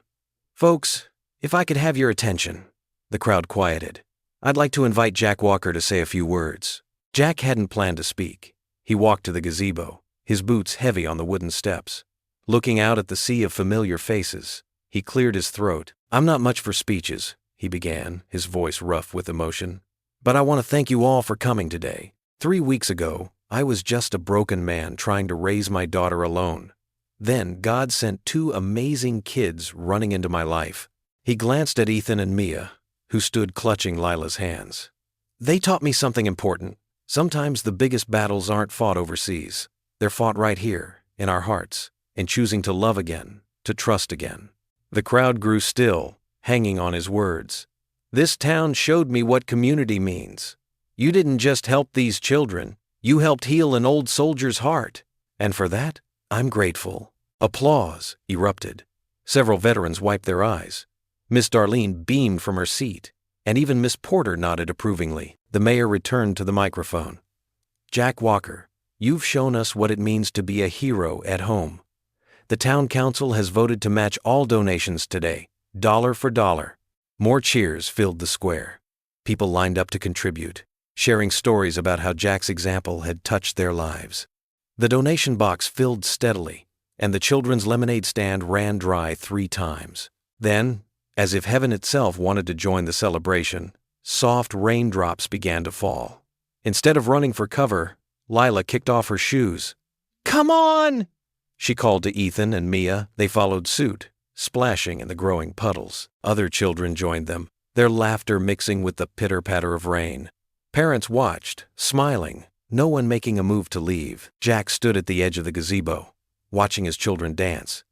"Folks, if I could have your attention." The crowd quieted. "I'd like to invite Jack Walker to say a few words." Jack hadn't planned to speak. He walked to the gazebo, his boots heavy on the wooden steps. Looking out at the sea of familiar faces, he cleared his throat. "I'm not much for speeches," he began, his voice rough with emotion. "But I want to thank you all for coming today. 3 weeks ago, I was just a broken man trying to raise my daughter alone. Then God sent 2 amazing kids running into my life." He glanced at Ethan and Mia, who stood clutching Lila's hands. "They taught me something important. Sometimes the biggest battles aren't fought overseas. They're fought right here, in our hearts, in choosing to love again, to trust again." The crowd grew still, hanging on his words. "This town showed me what community means. You didn't just help these children, you helped heal an old soldier's heart. And for that, I'm grateful." Applause erupted. Several veterans wiped their eyes. Miss Darlene beamed from her seat, and even Miss Porter nodded approvingly. The mayor returned to the microphone. "Jack Walker, you've shown us what it means to be a hero at home. The town council has voted to match all donations today, dollar for dollar." More cheers filled the square. People lined up to contribute, sharing stories about how Jack's example had touched their lives. The donation box filled steadily, and the children's lemonade stand ran dry 3 times. Then, as if heaven itself wanted to join the celebration, soft raindrops began to fall. Instead of running for cover, Lila kicked off her shoes. "Come on!" she called to Ethan and Mia. They followed suit, splashing in the growing puddles. Other children joined them, their laughter mixing with the pitter-patter of rain. Parents watched, smiling, no one making a move to leave. Jack stood at the edge of the gazebo, watching his children dance.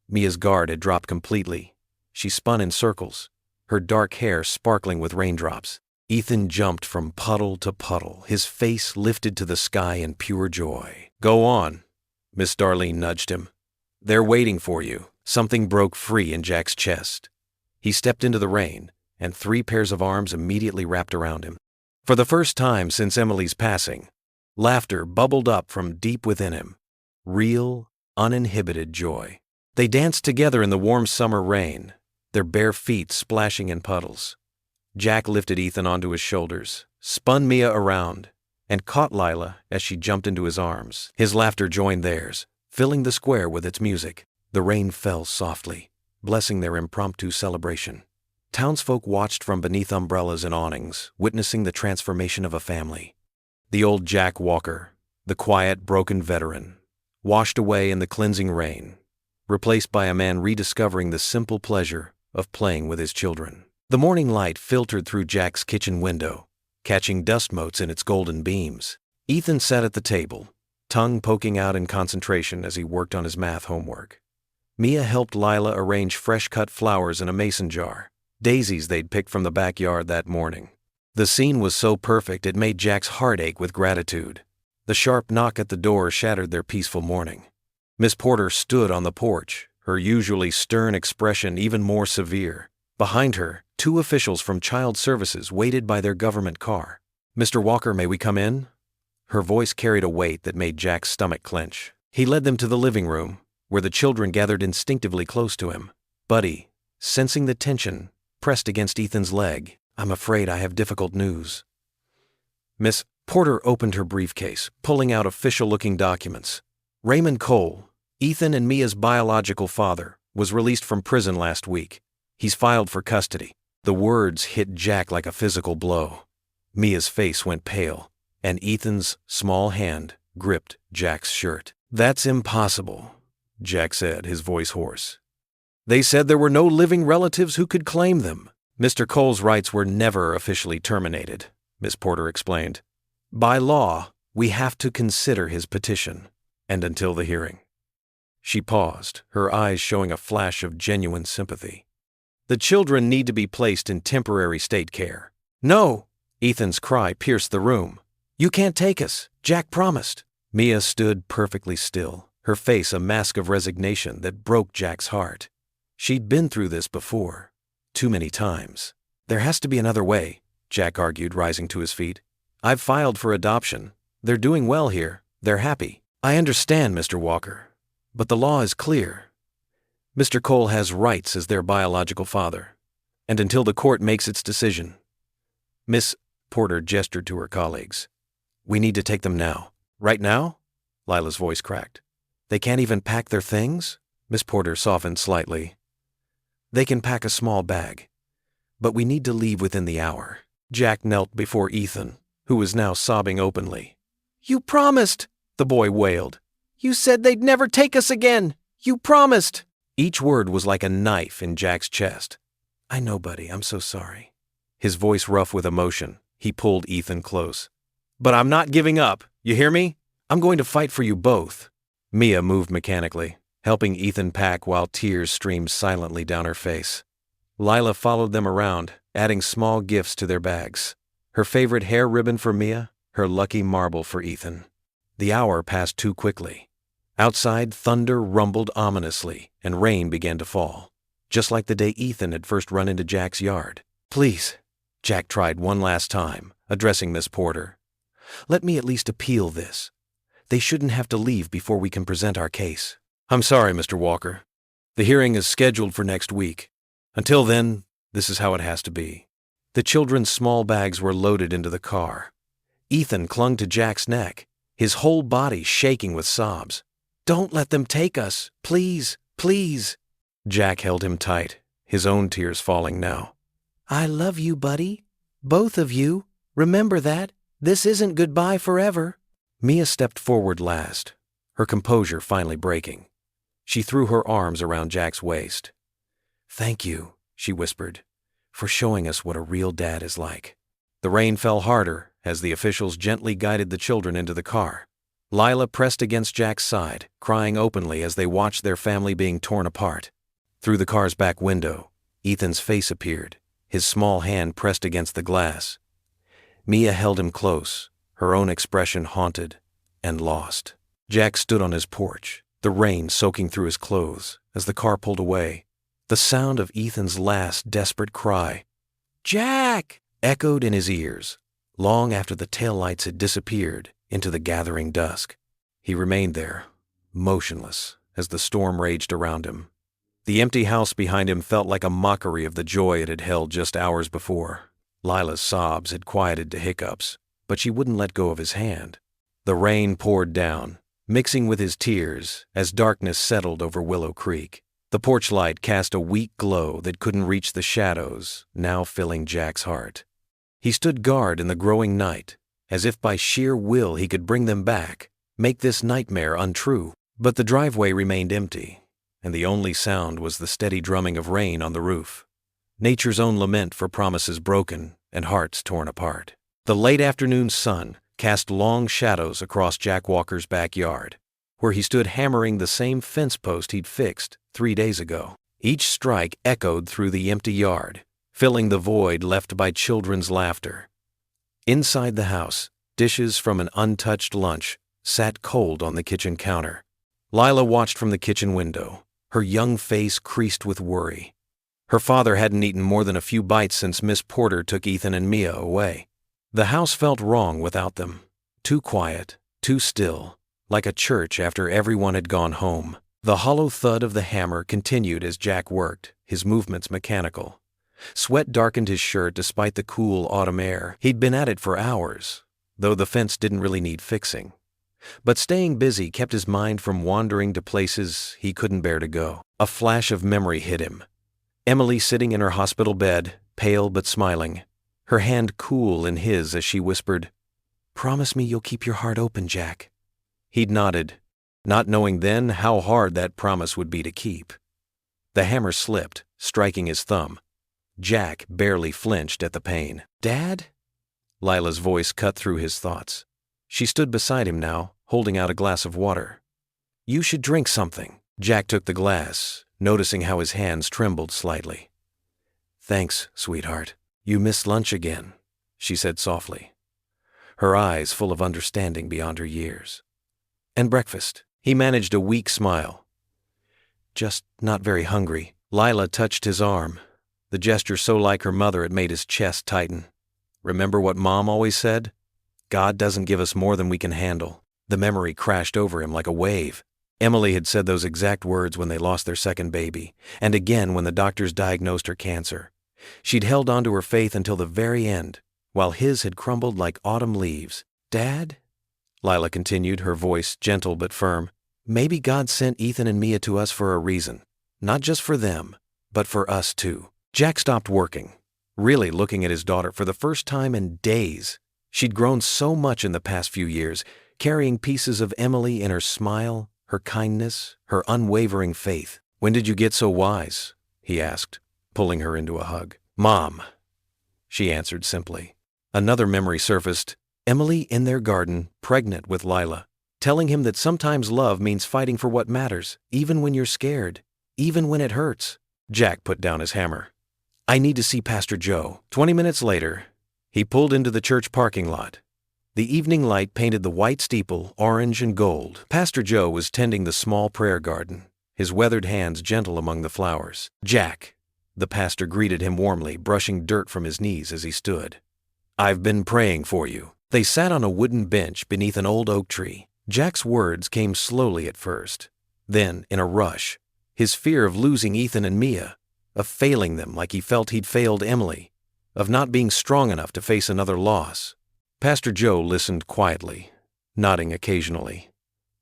Mia's guard had dropped completely. She spun in circles, her dark hair sparkling with raindrops. Ethan jumped from puddle to puddle, his face lifted to the sky in pure joy. "Go on," Miss Darlene nudged him. "They're waiting for you." Something broke free in Jack's chest. He stepped into the rain, and 3 pairs of arms immediately wrapped around him. For the first time since Emily's passing, laughter bubbled up from deep within him. Real, uninhibited joy. They danced together in the warm summer rain, their bare feet splashing in puddles. Jack lifted Ethan onto his shoulders, spun Mia around, and caught Lila as she jumped into his arms. His laughter joined theirs, filling the square with its music. The rain fell softly, blessing their impromptu celebration. Townsfolk watched from beneath umbrellas and awnings, witnessing the transformation of a family. The old Jack Walker, the quiet, broken veteran, washed away in the cleansing rain, replaced by a man rediscovering the simple pleasure of playing with his children. The morning light filtered through Jack's kitchen window, catching dust motes in its golden beams. Ethan sat at the table, tongue poking out in concentration as he worked on his math homework. Mia helped Lila arrange fresh-cut flowers in a mason jar, daisies they'd picked from the backyard that morning. The scene was so perfect it made Jack's heart ache with gratitude. The sharp knock at the door shattered their peaceful morning. Miss Porter stood on the porch, her usually stern expression even more severe. Behind her, 2 officials from Child Services waited by their government car. "Mr. Walker, may we come in?" Her voice carried a weight that made Jack's stomach clench. He led them to the living room, where the children gathered instinctively close to him. Buddy, sensing the tension, pressed against Ethan's leg. "I'm afraid I have difficult news." Miss Porter opened her briefcase, pulling out official-looking documents. Raymond Cole, Ethan and Mia's biological father, was released from prison last week. He's filed for custody. The words hit Jack like a physical blow. Mia's face went pale, and Ethan's small hand gripped Jack's shirt. "That's impossible," Jack said, his voice hoarse. "They said there were no living relatives who could claim them." "Mr. Cole's rights were never officially terminated," Miss Porter explained. "By law, we have to consider his petition, and until the hearing." She paused, her eyes showing a flash of genuine sympathy. "The children need to be placed in temporary state care." "No!" Ethan's cry pierced the room. "You can't take us. Jack promised." Mia stood perfectly still, her face a mask of resignation that broke Jack's heart. She'd been through this before, too many times. "There has to be another way," Jack argued, rising to his feet. "I've filed for adoption. They're doing well here. They're happy." "I understand, Mr. Walker, but the law is clear. Mr. Cole has rights as their biological father, and until the court makes its decision." Miss Porter gestured to her colleagues. "We need to take them now." "Right now?" Lila's voice cracked. "They can't even pack their things?" Miss Porter softened slightly. "They can pack a small bag, but we need to leave within the hour." Jack knelt before Ethan, who was now sobbing openly. "You promised," the boy wailed. "You said they'd never take us again. You promised." Each word was like a knife in Jack's chest. "I know, buddy, I'm so sorry." His voice rough with emotion, he pulled Ethan close. "But I'm not giving up, you hear me? I'm going to fight for you both." Mia moved mechanically, helping Ethan pack while tears streamed silently down her face. Lila followed them around, adding small gifts to their bags. Her favorite hair ribbon for Mia, her lucky marble for Ethan. The hour passed too quickly. Outside, thunder rumbled ominously, and rain began to fall, just like the day Ethan had first run into Jack's yard. "Please," Jack tried one last time, addressing Miss Porter. "Let me at least appeal this. They shouldn't have to leave before we can present our case." "I'm sorry, Mr. Walker. The hearing is scheduled for next week. Until then, this is how it has to be." The children's small bags were loaded into the car. Ethan clung to Jack's neck, his whole body shaking with sobs. "Don't let them take us, please, please." Jack held him tight, his own tears falling now. "I love you, buddy. Both of you. Remember that. This isn't goodbye forever." Mia stepped forward last, her composure finally breaking. She threw her arms around Jack's waist. "Thank you," she whispered, "for showing us what a real dad is like." The rain fell harder as the officials gently guided the children into the car. Lila pressed against Jack's side, crying openly as they watched their family being torn apart. Through the car's back window, Ethan's face appeared, his small hand pressed against the glass. Mia held him close, her own expression haunted and lost. Jack stood on his porch, the rain soaking through his clothes, as the car pulled away. The sound of Ethan's last desperate cry, "Jack!" echoed in his ears, long after the taillights had disappeared into the gathering dusk. He remained there, motionless, as the storm raged around him. The empty house behind him felt like a mockery of the joy it had held just hours before. Lila's sobs had quieted to hiccups, but she wouldn't let go of his hand. The rain poured down, mixing with his tears as darkness settled over Willow Creek. The porch light cast a weak glow that couldn't reach the shadows now filling Jack's heart. He stood guard in the growing night, as if by sheer will he could bring them back, make this nightmare untrue. But the driveway remained empty, and the only sound was the steady drumming of rain on the roof. Nature's own lament for promises broken and hearts torn apart. The late afternoon sun cast long shadows across Jack Walker's backyard, where he stood hammering the same fence post he'd fixed 3 days ago. Each strike echoed through the empty yard, filling the void left by children's laughter. Inside the house, dishes from an untouched lunch sat cold on the kitchen counter. Lila watched from the kitchen window, her young face creased with worry. Her father hadn't eaten more than a few bites since Miss Porter took Ethan and Mia away. The house felt wrong without them, too quiet, too still, like a church after everyone had gone home. The hollow thud of the hammer continued as Jack worked, his movements mechanical. Sweat darkened his shirt despite the cool autumn air. He'd been at it for hours, though the fence didn't really need fixing. But staying busy kept his mind from wandering to places he couldn't bear to go. A flash of memory hit him. Emily sitting in her hospital bed, pale but smiling, her hand cool in his as she whispered, "Promise me you'll keep your heart open, Jack." He'd nodded, not knowing then how hard that promise would be to keep. The hammer slipped, striking his thumb. Jack barely flinched at the pain. "Dad?" Lila's voice cut through his thoughts. She stood beside him now, holding out a glass of water. "You should drink something." Jack took the glass, noticing how his hands trembled slightly. "Thanks, sweetheart. You missed lunch again," she said softly, her eyes full of understanding beyond her years. "And breakfast." He managed a weak smile. "Just not very hungry." Lila touched his arm, the gesture so like her mother it made his chest tighten. "Remember what Mom always said? God doesn't give us more than we can handle." The memory crashed over him like a wave. Emily had said those exact words when they lost their second baby, and again when the doctors diagnosed her cancer. She'd held on to her faith until the very end, while his had crumbled like autumn leaves. "Dad?" Lila continued, her voice gentle but firm. "Maybe God sent Ethan and Mia to us for a reason. Not just for them, but for us too." Jack stopped working, really looking at his daughter for the first time in days. She'd grown so much in the past few years, carrying pieces of Emily in her smile, her kindness, her unwavering faith. "When did you get so wise?" he asked, pulling her into a hug. "Mom," she answered simply. Another memory surfaced, Emily in their garden, pregnant with Lila, telling him that sometimes love means fighting for what matters, even when you're scared, even when it hurts. Jack put down his hammer. "I need to see Pastor Joe." 20 minutes later, he pulled into the church parking lot. The evening light painted the white steeple orange and gold. Pastor Joe was tending the small prayer garden, his weathered hands gentle among the flowers. "Jack," the pastor greeted him warmly, brushing dirt from his knees as he stood. "I've been praying for you." They sat on a wooden bench beneath an old oak tree. Jack's words came slowly at first. Then, in a rush, his fear of losing Ethan and Mia, of failing them like he felt he'd failed Emily, of not being strong enough to face another loss. Pastor Joe listened quietly, nodding occasionally.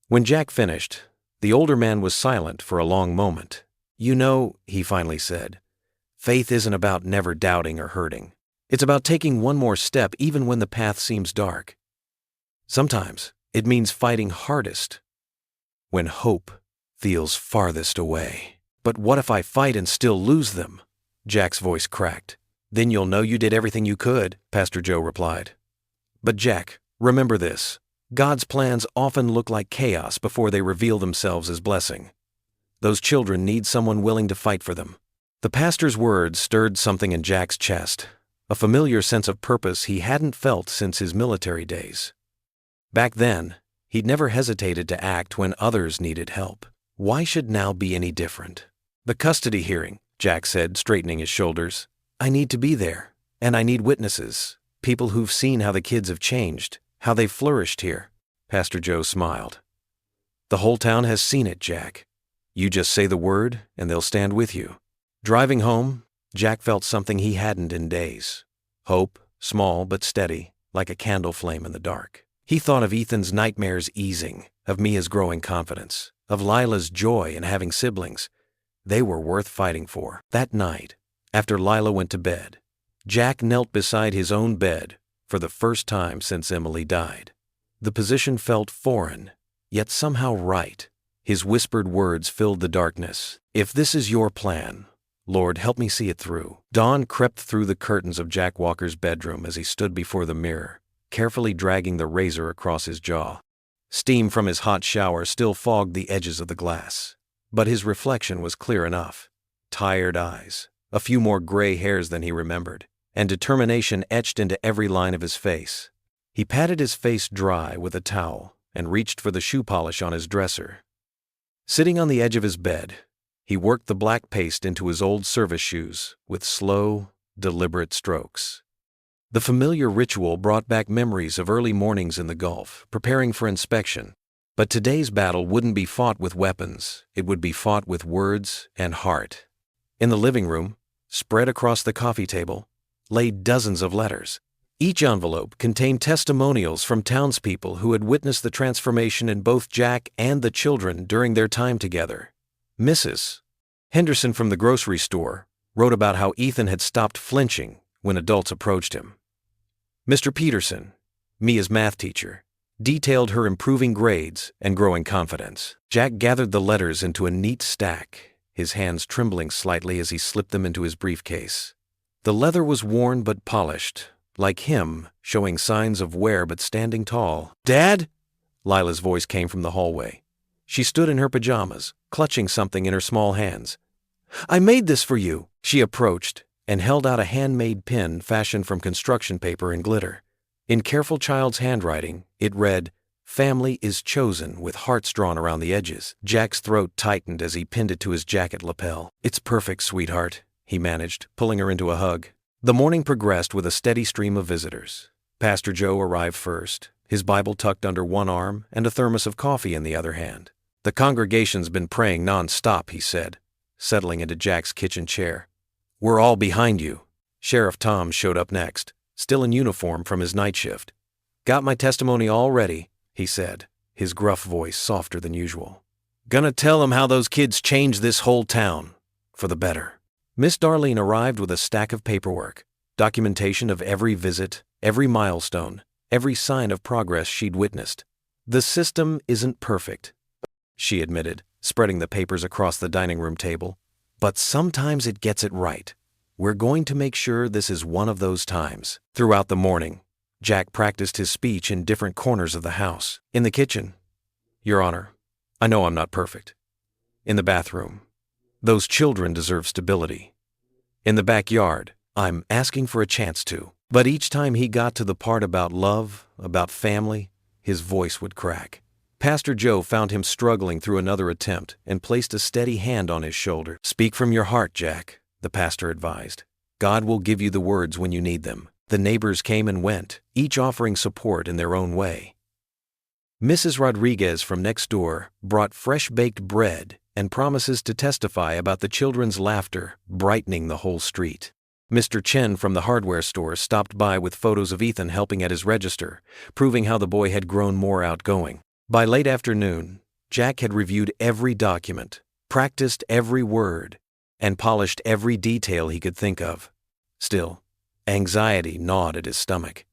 When Jack finished, the older man was silent for a long moment. "You know," he finally said, "faith isn't about never doubting or hurting. It's about taking one more step even when the path seems dark. Sometimes it means fighting hardest when hope feels farthest away." "But what if I fight and still lose them?" Jack's voice cracked. "Then you'll know you did everything you could," Pastor Joe replied. "But Jack, remember this. God's plans often look like chaos before they reveal themselves as blessing. Those children need someone willing to fight for them, The pastor's words stirred something in Jack's chest, a familiar sense of purpose he hadn't felt since his military days. Back then, he'd never hesitated to act when others needed help. Why should now be any different? The custody hearing, Jack said, straightening his shoulders. I need to be there, and I need witnesses, people who've seen how the kids have changed, how they've flourished here. Pastor Joe smiled. The whole town has seen it, Jack. You just say the word, and they'll stand with you. Driving home, Jack felt something he hadn't in days. Hope, small but steady, like a candle flame in the dark. He thought of Ethan's nightmares easing, of Mia's growing confidence, of Lila's joy in having siblings. They were worth fighting for. That night, after Lila went to bed, Jack knelt beside his own bed for the first time since Emily died. The position felt foreign, yet somehow right. His whispered words filled the darkness. If this is your plan, Lord, help me see it through. Dawn crept through the curtains of Jack Walker's bedroom as he stood before the mirror, carefully dragging the razor across his jaw. Steam from his hot shower still fogged the edges of the glass, but his reflection was clear enough. Tired eyes, a few more gray hairs than he remembered, and determination etched into every line of his face. He patted his face dry with a towel and reached for the shoe polish on his dresser. Sitting on the edge of his bed, he worked the black paste into his old service shoes with slow, deliberate strokes. The familiar ritual brought back memories of early mornings in the Gulf, preparing for inspection. But today's battle wouldn't be fought with weapons, it would be fought with words and heart. In the living room, spread across the coffee table, lay dozens of letters. Each envelope contained testimonials from townspeople who had witnessed the transformation in both Jack and the children during their time together. Mrs. Henderson from the grocery store wrote about how Ethan had stopped flinching when adults approached him. Mr. Peterson, Mia's math teacher, detailed her improving grades and growing confidence. Jack gathered the letters into a neat stack, his hands trembling slightly as he slipped them into his briefcase. The leather was worn but polished, like him, showing signs of wear but standing tall. "Dad?" Lila's voice came from the hallway. She stood in her pajamas, clutching something in her small hands. "I made this for you." She approached and held out a handmade pin fashioned from construction paper and glitter. In careful child's handwriting, it read, "Family is chosen," with hearts drawn around the edges. Jack's throat tightened as he pinned it to his jacket lapel. "It's perfect, sweetheart," he managed, pulling her into a hug. The morning progressed with a steady stream of visitors. Pastor Joe arrived first, his Bible tucked under one arm and a thermos of coffee in the other hand. "The congregation's been praying non-stop," he said, settling into Jack's kitchen chair. "We're all behind you." Sheriff Tom showed up next, still in uniform from his night shift. "Got my testimony all ready," he said, his gruff voice softer than usual. "Gonna tell 'em how those kids changed this whole town, for the better." Miss Darlene arrived with a stack of paperwork, documentation of every visit, every milestone, every sign of progress she'd witnessed. "The system isn't perfect," she admitted, spreading the papers across the dining room table. "But sometimes it gets it right. We're going to make sure this is one of those times." Throughout the morning, Jack practiced his speech in different corners of the house. In the kitchen, "Your Honor, I know I'm not perfect." In the bathroom, "Those children deserve stability." In the backyard, "I'm asking for a chance to." But each time he got to the part about love, about family, his voice would crack. Pastor Joe found him struggling through another attempt and placed a steady hand on his shoulder. "Speak from your heart, Jack," the pastor advised. "God will give you the words when you need them." The neighbors came and went, each offering support in their own way. Mrs. Rodriguez from next door brought fresh-baked bread and promises to testify about the children's laughter brightening the whole street. Mr. Chen from the hardware store stopped by with photos of Ethan helping at his register, proving how the boy had grown more outgoing. By late afternoon, Jack had reviewed every document, practiced every word, and polished every detail he could think of. Still, anxiety gnawed at his stomach.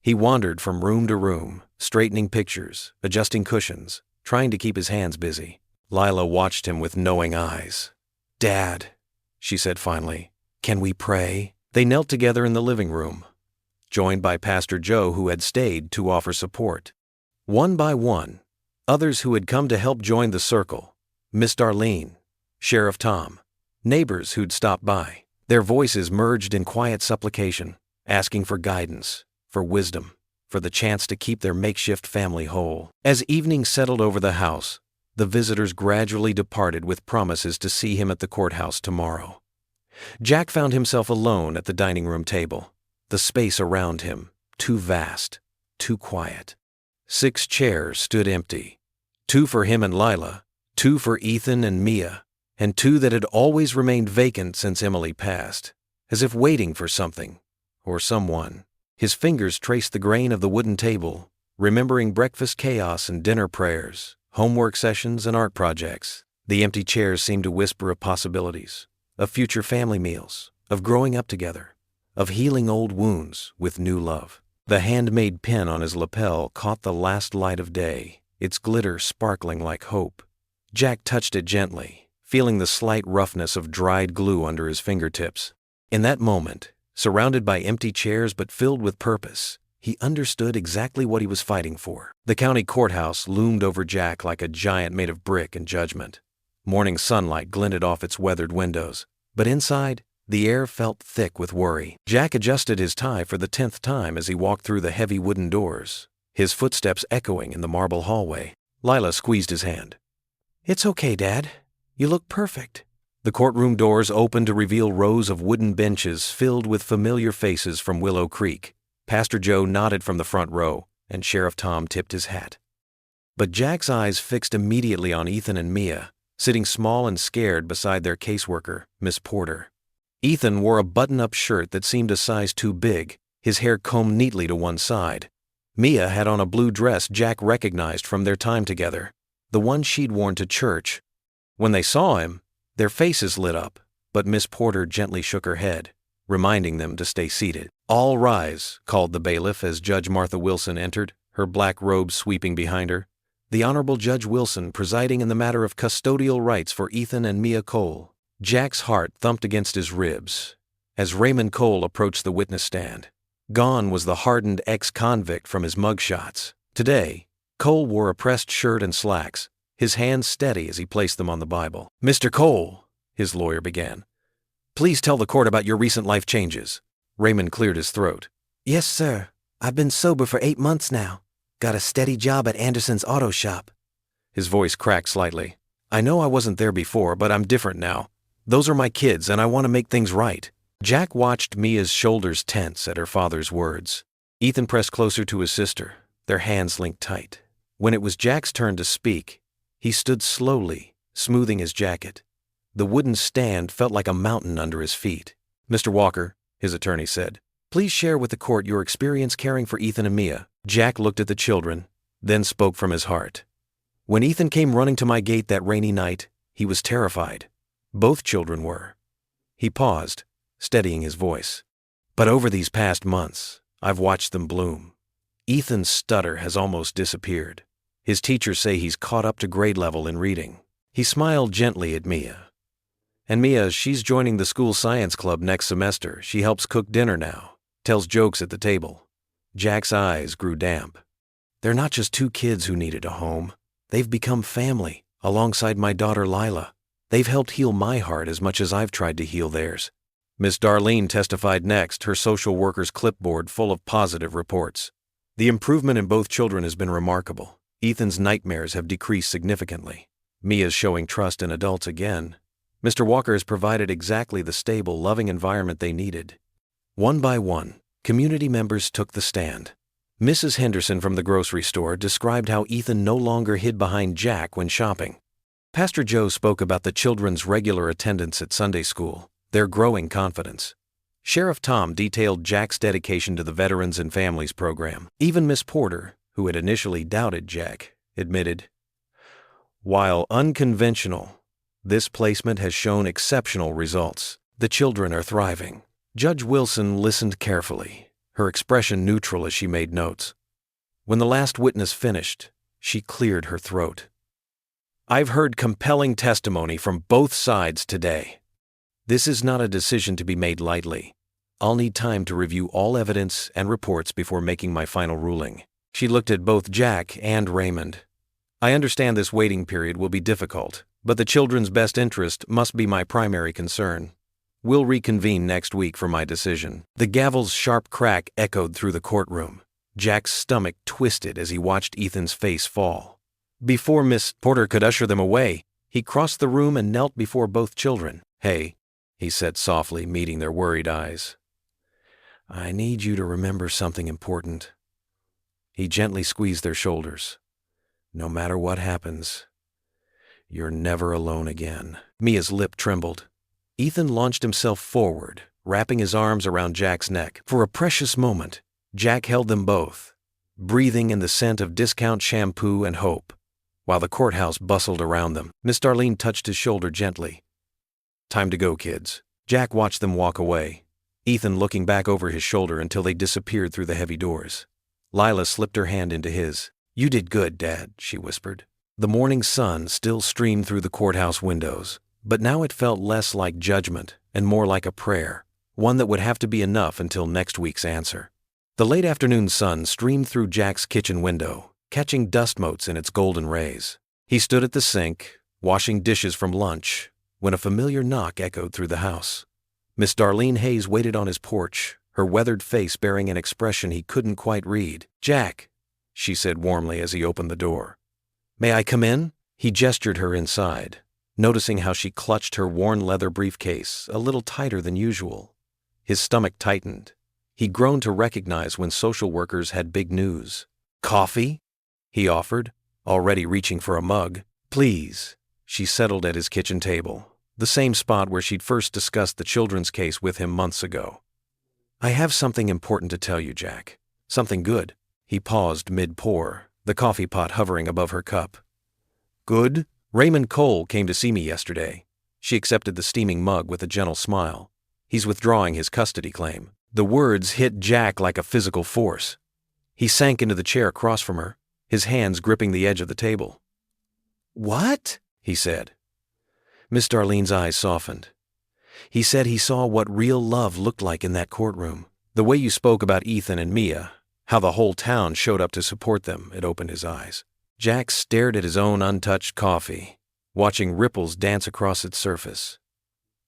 He wandered from room to room, straightening pictures, adjusting cushions, trying to keep his hands busy. Lila watched him with knowing eyes. "Dad," she said finally, "can we pray?" They knelt together in the living room, joined by Pastor Joe, who had stayed to offer support. One by one, others who had come to help joined the circle: Miss Darlene, Sheriff Tom, neighbors who'd stopped by. Their voices merged in quiet supplication, asking for guidance, for wisdom, for the chance to keep their makeshift family whole. As evening settled over the house, the visitors gradually departed with promises to see him at the courthouse tomorrow. Jack found himself alone at the dining room table, the space around him too vast, too quiet. 6 chairs stood empty, 2 for him and Lila, 2 for Ethan and Mia, and 2 that had always remained vacant since Emily passed, as if waiting for something, or someone. His fingers traced the grain of the wooden table, remembering breakfast chaos and dinner prayers, homework sessions and art projects. The empty chairs seemed to whisper of possibilities, of future family meals, of growing up together, of healing old wounds with new love. The handmade pin on his lapel caught the last light of day, its glitter sparkling like hope. Jack touched it gently, feeling the slight roughness of dried glue under his fingertips. In that moment, surrounded by empty chairs but filled with purpose, he understood exactly what he was fighting for. The county courthouse loomed over Jack like a giant made of brick and judgment. Morning sunlight glinted off its weathered windows, but inside, the air felt thick with worry. Jack adjusted his tie for the 10th time as he walked through the heavy wooden doors, his footsteps echoing in the marble hallway. Lila squeezed his hand. "It's okay, Dad. You look perfect." The courtroom doors opened to reveal rows of wooden benches filled with familiar faces from Willow Creek. Pastor Joe nodded from the front row, and Sheriff Tom tipped his hat. But Jack's eyes fixed immediately on Ethan and Mia, sitting small and scared beside their caseworker, Miss Porter. Ethan wore a button-up shirt that seemed a size too big, his hair combed neatly to one side. Mia had on a blue dress Jack recognized from their time together, the one she'd worn to church. When they saw him, their faces lit up, but Miss Porter gently shook her head, reminding them to stay seated. "All rise," called the bailiff as Judge Martha Wilson entered, her black robe sweeping behind her. The Honorable Judge Wilson presiding in the matter of custodial rights for Ethan and Mia Cole. Jack's heart thumped against his ribs as Raymond Cole approached the witness stand. Gone was the hardened ex-convict from his mugshots. Today, Cole wore a pressed shirt and slacks, his hands steady as he placed them on the Bible. "Mr. Cole," his lawyer began, "please tell the court about your recent life changes." Raymond cleared his throat. "Yes, sir. I've been sober for 8 months now. Got a steady job at Anderson's auto shop." His voice cracked slightly. "I know I wasn't there before, but I'm different now. Those are my kids, and I want to make things right." Jack watched Mia's shoulders tense at her father's words. Ethan pressed closer to his sister, their hands linked tight. When it was Jack's turn to speak, he stood slowly, smoothing his jacket. The wooden stand felt like a mountain under his feet. "Mr. Walker," his attorney said, "please share with the court your experience caring for Ethan and Mia." Jack looked at the children, then spoke from his heart. "When Ethan came running to my gate that rainy night, he was terrified. Both children were." He paused, steadying his voice. "But over these past months, I've watched them bloom. Ethan's stutter has almost disappeared. His teachers say he's caught up to grade level in reading." He smiled gently at Mia. "And Mia, she's joining the school science club next semester. She helps cook dinner now, tells jokes at the table." Jack's eyes grew damp. "They're not just 2 kids who needed a home. They've become family, alongside my daughter Lila. They've helped heal my heart as much as I've tried to heal theirs." Miss Darlene testified next, her social worker's clipboard full of positive reports. "The improvement in both children has been remarkable. Ethan's nightmares have decreased significantly. Mia's showing trust in adults again. Mr. Walker has provided exactly the stable, loving environment they needed." One by one, community members took the stand. Mrs. Henderson from the grocery store described how Ethan no longer hid behind Jack when shopping. Pastor Joe spoke about the children's regular attendance at Sunday school, their growing confidence. Sheriff Tom detailed Jack's dedication to the Veterans and Families program. Even Miss Porter, who had initially doubted Jack, admitted, "While unconventional, this placement has shown exceptional results. The children are thriving." Judge Wilson listened carefully, her expression neutral as she made notes. When the last witness finished, she cleared her throat. "I've heard compelling testimony from both sides today. This is not a decision to be made lightly. I'll need time to review all evidence and reports before making my final ruling." She looked at both Jack and Raymond. "I understand this waiting period will be difficult, but the children's best interest must be my primary concern. We'll reconvene next week for my decision." The gavel's sharp crack echoed through the courtroom. Jack's stomach twisted as he watched Ethan's face fall. Before Miss Porter could usher them away, he crossed the room and knelt before both children. "Hey," he said softly, meeting their worried eyes. "I need you to remember something important." He gently squeezed their shoulders. "No matter what happens, you're never alone again." Mia's lip trembled. Ethan launched himself forward, wrapping his arms around Jack's neck. For a precious moment, Jack held them both, breathing in the scent of discount shampoo and hope, while the courthouse bustled around them. Miss Darlene touched his shoulder gently. "Time to go, kids." Jack watched them walk away, Ethan looking back over his shoulder until they disappeared through the heavy doors. Lila slipped her hand into his. "You did good, Dad," she whispered. The morning sun still streamed through the courthouse windows, but now it felt less like judgment and more like a prayer, one that would have to be enough until next week's answer. The late afternoon sun streamed through Jack's kitchen window, catching dust motes in its golden rays. He stood at the sink, washing dishes from lunch, when a familiar knock echoed through the house. Miss Darlene Hayes waited on his porch, her weathered face bearing an expression he couldn't quite read. "Jack," she said warmly as he opened the door. "May I come in?" He gestured her inside, noticing how she clutched her worn leather briefcase a little tighter than usual. His stomach tightened. He groaned to recognize when social workers had big news. "Coffee?" he offered, already reaching for a mug. "Please." She settled at his kitchen table, the same spot where she'd first discussed the children's case with him months ago. "I have something important to tell you, Jack. Something good." He paused mid-pour, the coffee pot hovering above her cup. "Good?" "Raymond Cole came to see me yesterday." She accepted the steaming mug with a gentle smile. "He's withdrawing his custody claim." The words hit Jack like a physical force. He sank into the chair across from her, his hands gripping the edge of the table. "What?" he said. Miss Darlene's eyes softened. "He said he saw what real love looked like in that courtroom. The way you spoke about Ethan and Mia, how the whole town showed up to support them," it opened his eyes. Jack stared at his own untouched coffee, watching ripples dance across its surface.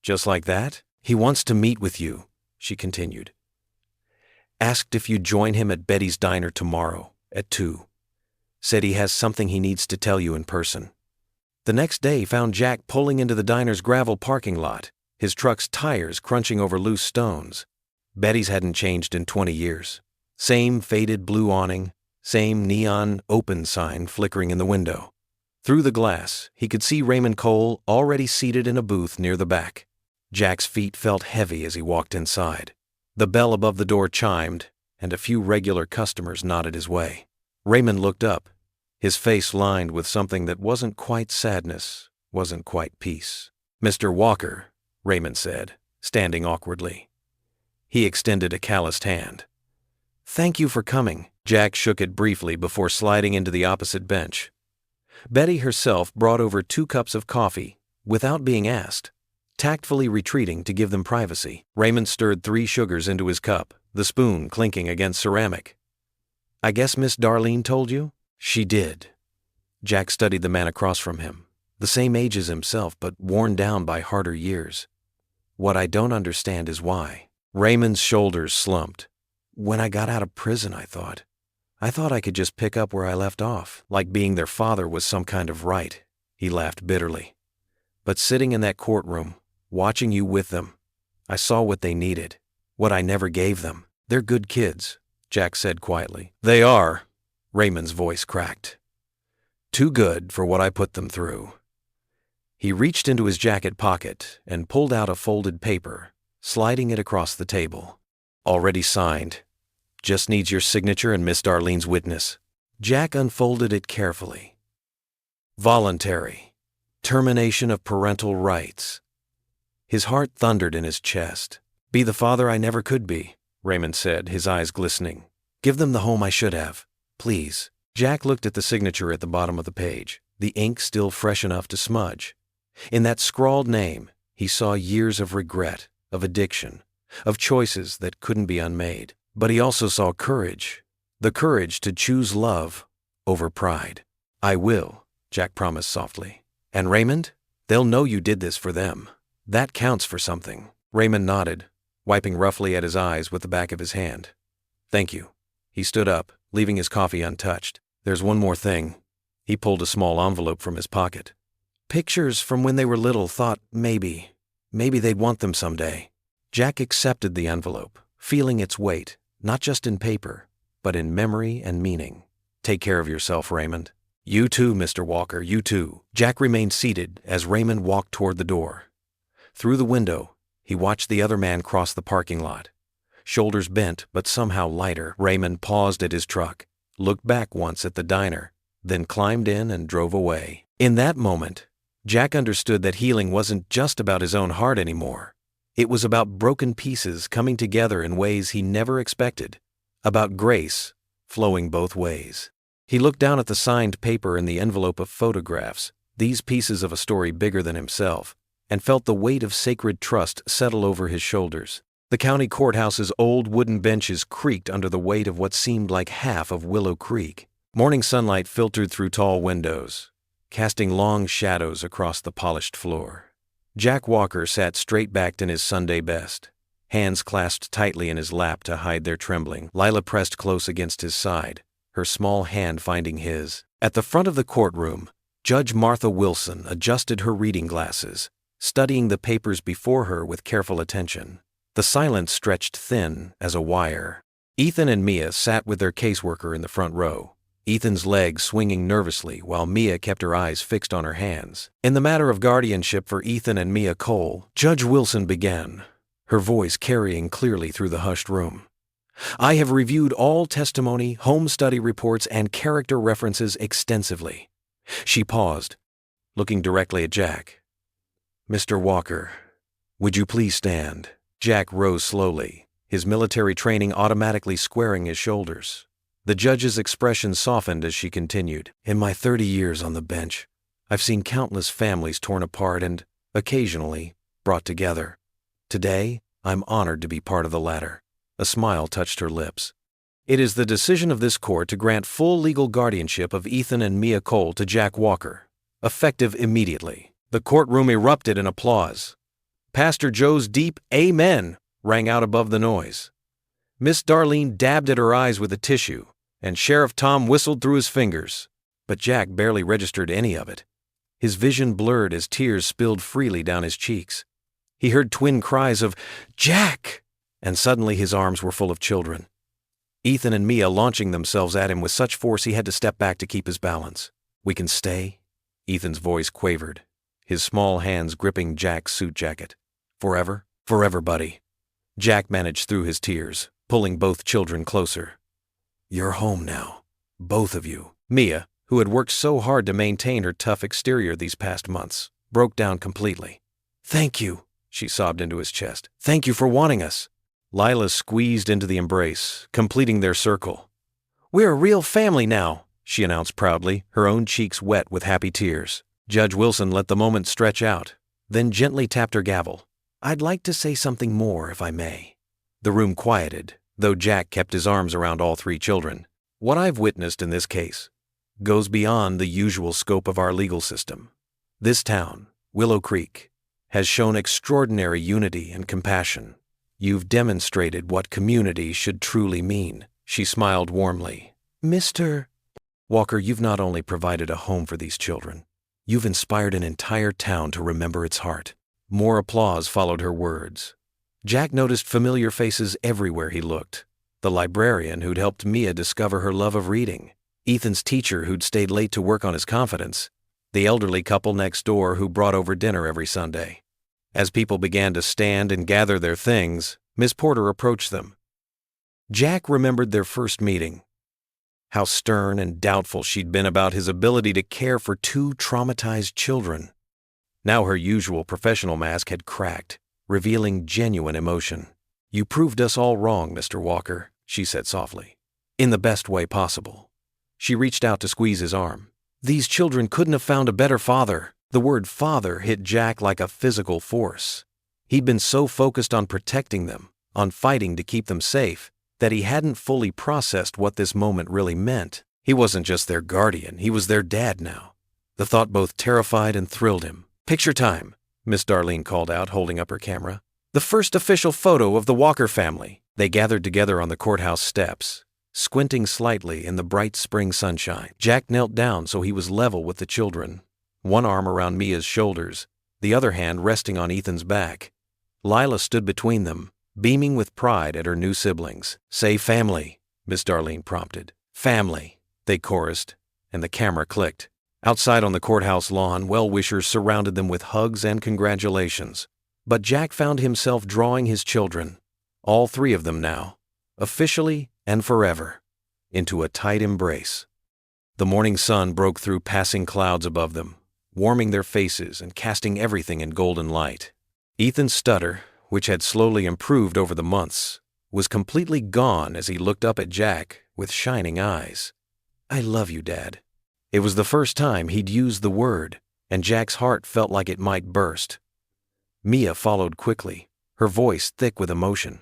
"Just like that? He wants to meet with you," she continued. "Asked if you'd join him at Betty's Diner tomorrow, at 2. Said he has something he needs to tell you in person." The next day found Jack pulling into the diner's gravel parking lot, his truck's tires crunching over loose stones. Betty's hadn't changed in 20 years. Same faded blue awning, same neon open sign flickering in the window. Through the glass, he could see Raymond Cole already seated in a booth near the back. Jack's feet felt heavy as he walked inside. The bell above the door chimed, and a few regular customers nodded his way. Raymond looked up, his face lined with something that wasn't quite sadness, wasn't quite peace. "Mr. Walker," Raymond said, standing awkwardly. He extended a calloused hand. "Thank you for coming." Jack shook it briefly before sliding into the opposite bench. Betty herself brought over 2 cups of coffee, without being asked, tactfully retreating to give them privacy. Raymond stirred 3 sugars into his cup, the spoon clinking against ceramic. "I guess Miss Darlene told you?" "She did." Jack studied the man across from him, the same age as himself but worn down by harder years. "What I don't understand is why." Raymond's shoulders slumped. "When I got out of prison, I thought I could just pick up where I left off, like being their father was some kind of right." He laughed bitterly. "But sitting in that courtroom, watching you with them, I saw what they needed, what I never gave them." "They're good kids," Jack said quietly. "They are," Raymond's voice cracked. "Too good for what I put them through." He reached into his jacket pocket and pulled out a folded paper, sliding it across the table. "Already signed. Just needs your signature and Miss Darlene's witness." Jack unfolded it carefully. "Voluntary. Termination of parental rights." His heart thundered in his chest. "Be the father I never could be," Raymond said, his eyes glistening. "Give them the home I should have. Please." Jack looked at the signature at the bottom of the page, the ink still fresh enough to smudge. In that scrawled name, he saw years of regret, of addiction, of choices that couldn't be unmade. But he also saw courage, the courage to choose love over pride. "I will," Jack promised softly. "And Raymond, They'll know you did this for them. That counts for something. Raymond nodded, wiping roughly at his eyes with the back of his hand. Thank you. He stood up, leaving his coffee untouched. There's one more thing. He pulled a small envelope from his pocket. Pictures from when they were little. Thought maybe they'd want them someday. Jack accepted the envelope, feeling its weight, not just in paper, but in memory and meaning. Take care of yourself, Raymond. You too, Mr. Walker, you too. Jack remained seated as Raymond walked toward the door. Through the window, he watched the other man cross the parking lot. Shoulders bent, but somehow lighter, Raymond paused at his truck, looked back once at the diner, then climbed in and drove away. In that moment, Jack understood that healing wasn't just about his own heart anymore. It was about broken pieces coming together in ways he never expected, about grace flowing both ways. He looked down at the signed paper and the envelope of photographs, these pieces of a story bigger than himself, and felt the weight of sacred trust settle over his shoulders. The county courthouse's old wooden benches creaked under the weight of what seemed like half of Willow Creek. Morning sunlight filtered through tall windows, casting long shadows across the polished floor. Jack Walker sat straight-backed in his Sunday best, hands clasped tightly in his lap to hide their trembling. Lila pressed close against his side, her small hand finding his. At the front of the courtroom, Judge Martha Wilson adjusted her reading glasses, studying the papers before her with careful attention. The silence stretched thin as a wire. Ethan and Mia sat with their caseworker in the front row, Ethan's legs swinging nervously while Mia kept her eyes fixed on her hands. In the matter of guardianship for Ethan and Mia Cole, Judge Wilson began, her voice carrying clearly through the hushed room. I have reviewed all testimony, home study reports, and character references extensively. She paused, looking directly at Jack. Mr. Walker, would you please stand? Jack rose slowly, his military training automatically squaring his shoulders. The judge's expression softened as she continued. In my 30 years on the bench, I've seen countless families torn apart and, occasionally, brought together. Today, I'm honored to be part of the latter. A smile touched her lips. It is the decision of this court to grant full legal guardianship of Ethan and Mia Cole to Jack Walker, effective immediately. The courtroom erupted in applause. Pastor Joe's deep "Amen" rang out above the noise. Miss Darlene dabbed at her eyes with a tissue, and Sheriff Tom whistled through his fingers. But Jack barely registered any of it. His vision blurred as tears spilled freely down his cheeks. He heard twin cries of, "Jack!" And suddenly his arms were full of children. Ethan and Mia launching themselves at him with such force he had to step back to keep his balance. We can stay? Ethan's voice quavered, his small hands gripping Jack's suit jacket. Forever? Forever, buddy. Jack managed through his tears, pulling both children closer. You're home now, both of you. Mia, who had worked so hard to maintain her tough exterior these past months, broke down completely. Thank you, she sobbed into his chest. Thank you for wanting us. Lila squeezed into the embrace, completing their circle. We're a real family now, she announced proudly, her own cheeks wet with happy tears. Judge Wilson let the moment stretch out, then gently tapped her gavel. I'd like to say something more, if I may. The room quieted, though Jack kept his arms around all three children. What I've witnessed in this case goes beyond the usual scope of our legal system. This town, Willow Creek, has shown extraordinary unity and compassion. You've demonstrated what community should truly mean. She smiled warmly. Mr. Walker, you've not only provided a home for these children, you've inspired an entire town to remember its heart. More applause followed her words. Jack noticed familiar faces everywhere he looked. The librarian who'd helped Mia discover her love of reading, Ethan's teacher who'd stayed late to work on his confidence, the elderly couple next door who brought over dinner every Sunday. As people began to stand and gather their things, Miss Porter approached them. Jack remembered their first meeting. How stern and doubtful she'd been about his ability to care for two traumatized children. Now her usual professional mask had cracked, revealing genuine emotion. You proved us all wrong, Mr. Walker, she said softly. In the best way possible. She reached out to squeeze his arm. These children couldn't have found a better father. The word father hit Jack like a physical force. He'd been so focused on protecting them, on fighting to keep them safe, that he hadn't fully processed what this moment really meant. He wasn't just their guardian, he was their dad now. The thought both terrified and thrilled him. "Picture time," Miss Darlene called out, holding up her camera. "The first official photo of the Walker family." They gathered together on the courthouse steps, squinting slightly in the bright spring sunshine. Jack knelt down so he was level with the children, one arm around Mia's shoulders, the other hand resting on Ethan's back. Lila stood between them, beaming with pride at her new siblings. "Say family," Miss Darlene prompted. "Family," they chorused, and the camera clicked. Outside on the courthouse lawn, well-wishers surrounded them with hugs and congratulations. But Jack found himself drawing his children, all three of them now, officially and forever, into a tight embrace. The morning sun broke through passing clouds above them, warming their faces and casting everything in golden light. Ethan's stutter, which had slowly improved over the months, was completely gone as he looked up at Jack with shining eyes. "I love you, Dad." It was the first time he'd used the word, and Jack's heart felt like it might burst. Mia followed quickly, her voice thick with emotion.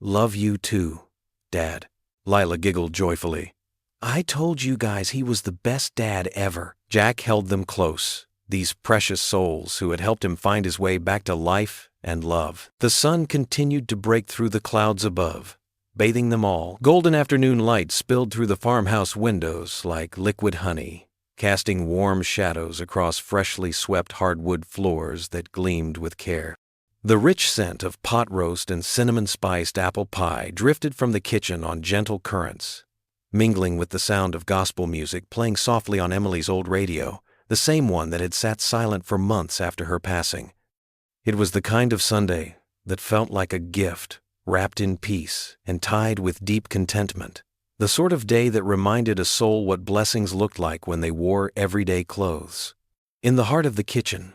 "Love you too, Dad." Lila giggled joyfully. "I told you guys he was the best dad ever." Jack held them close, these precious souls who had helped him find his way back to life and love. The sun continued to break through the clouds above, bathing them all. Golden afternoon light spilled through the farmhouse windows like liquid honey, casting warm shadows across freshly swept hardwood floors that gleamed with care. The rich scent of pot roast and cinnamon-spiced apple pie drifted from the kitchen on gentle currents, mingling with the sound of gospel music playing softly on Emily's old radio, the same one that had sat silent for months after her passing. It was the kind of Sunday that felt like a gift, wrapped in peace and tied with deep contentment, the sort of day that reminded a soul what blessings looked like when they wore everyday clothes. In the heart of the kitchen,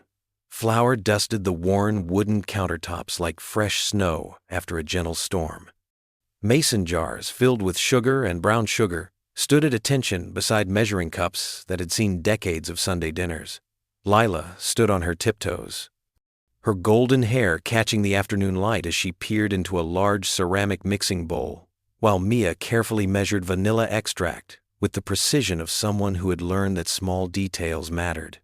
flour dusted the worn wooden countertops like fresh snow after a gentle storm. Mason jars filled with sugar and brown sugar stood at attention beside measuring cups that had seen decades of Sunday dinners. Lila stood on her tiptoes, her golden hair catching the afternoon light as she peered into a large ceramic mixing bowl, while Mia carefully measured vanilla extract with the precision of someone who had learned that small details mattered.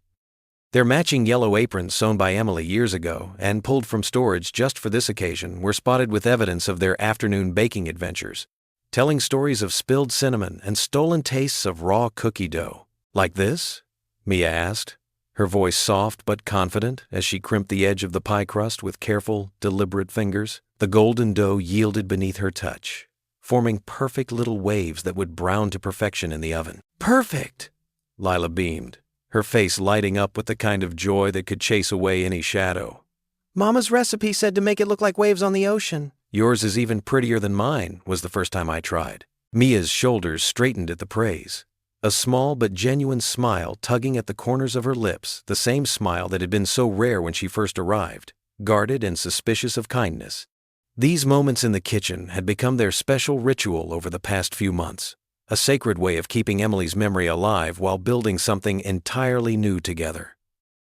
Their matching yellow aprons sewn by Emily years ago and pulled from storage just for this occasion were spotted with evidence of their afternoon baking adventures, telling stories of spilled cinnamon and stolen tastes of raw cookie dough. "Like this?" Mia asked, her voice soft but confident as she crimped the edge of the pie crust with careful, deliberate fingers. The golden dough yielded beneath her touch, forming perfect little waves that would brown to perfection in the oven. "Perfect!" Lila beamed, her face lighting up with the kind of joy that could chase away any shadow. Mama's recipe said to make it look like waves on the ocean. "Yours is even prettier than mine," was the first time I tried. Mia's shoulders straightened at the praise, a small but genuine smile tugging at the corners of her lips, the same smile that had been so rare when she first arrived, guarded and suspicious of kindness. These moments in the kitchen had become their special ritual over the past few months, a sacred way of keeping Emily's memory alive while building something entirely new together.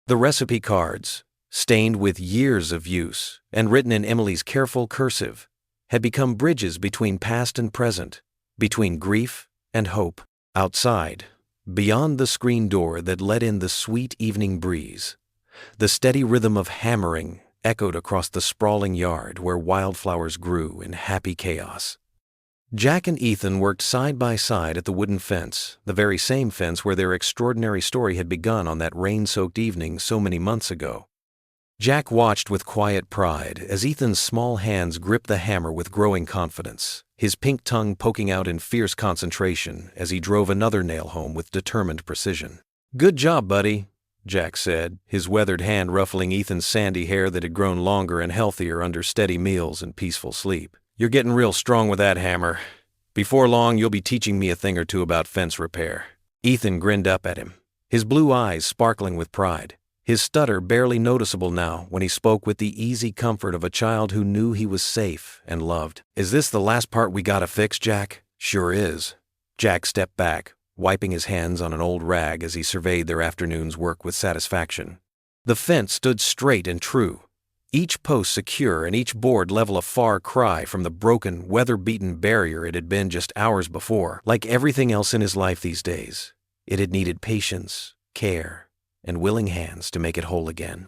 The recipe cards, stained with years of use and written in Emily's careful cursive, had become bridges between past and present, between grief and hope. Outside, beyond the screen door that let in the sweet evening breeze, the steady rhythm of hammering echoed across the sprawling yard where wildflowers grew in happy chaos. Jack and Ethan worked side by side at the wooden fence, the very same fence where their extraordinary story had begun on that rain-soaked evening so many months ago. Jack watched with quiet pride as Ethan's small hands gripped the hammer with growing confidence, his pink tongue poking out in fierce concentration as he drove another nail home with determined precision. "Good job, buddy," Jack said, his weathered hand ruffling Ethan's sandy hair that had grown longer and healthier under steady meals and peaceful sleep. "You're getting real strong with that hammer. Before long, you'll be teaching me a thing or two about fence repair." Ethan grinned up at him, his blue eyes sparkling with pride, his stutter barely noticeable now when he spoke with the easy comfort of a child who knew he was safe and loved. "Is this the last part we gotta fix, Jack?" "Sure is." Jack stepped back, wiping his hands on an old rag as he surveyed their afternoon's work with satisfaction. The fence stood straight and true, each post secure and each board level a far cry from the broken, weather-beaten barrier it had been just hours before. Like everything else in his life these days, it had needed patience, care, and willing hands to make it whole again.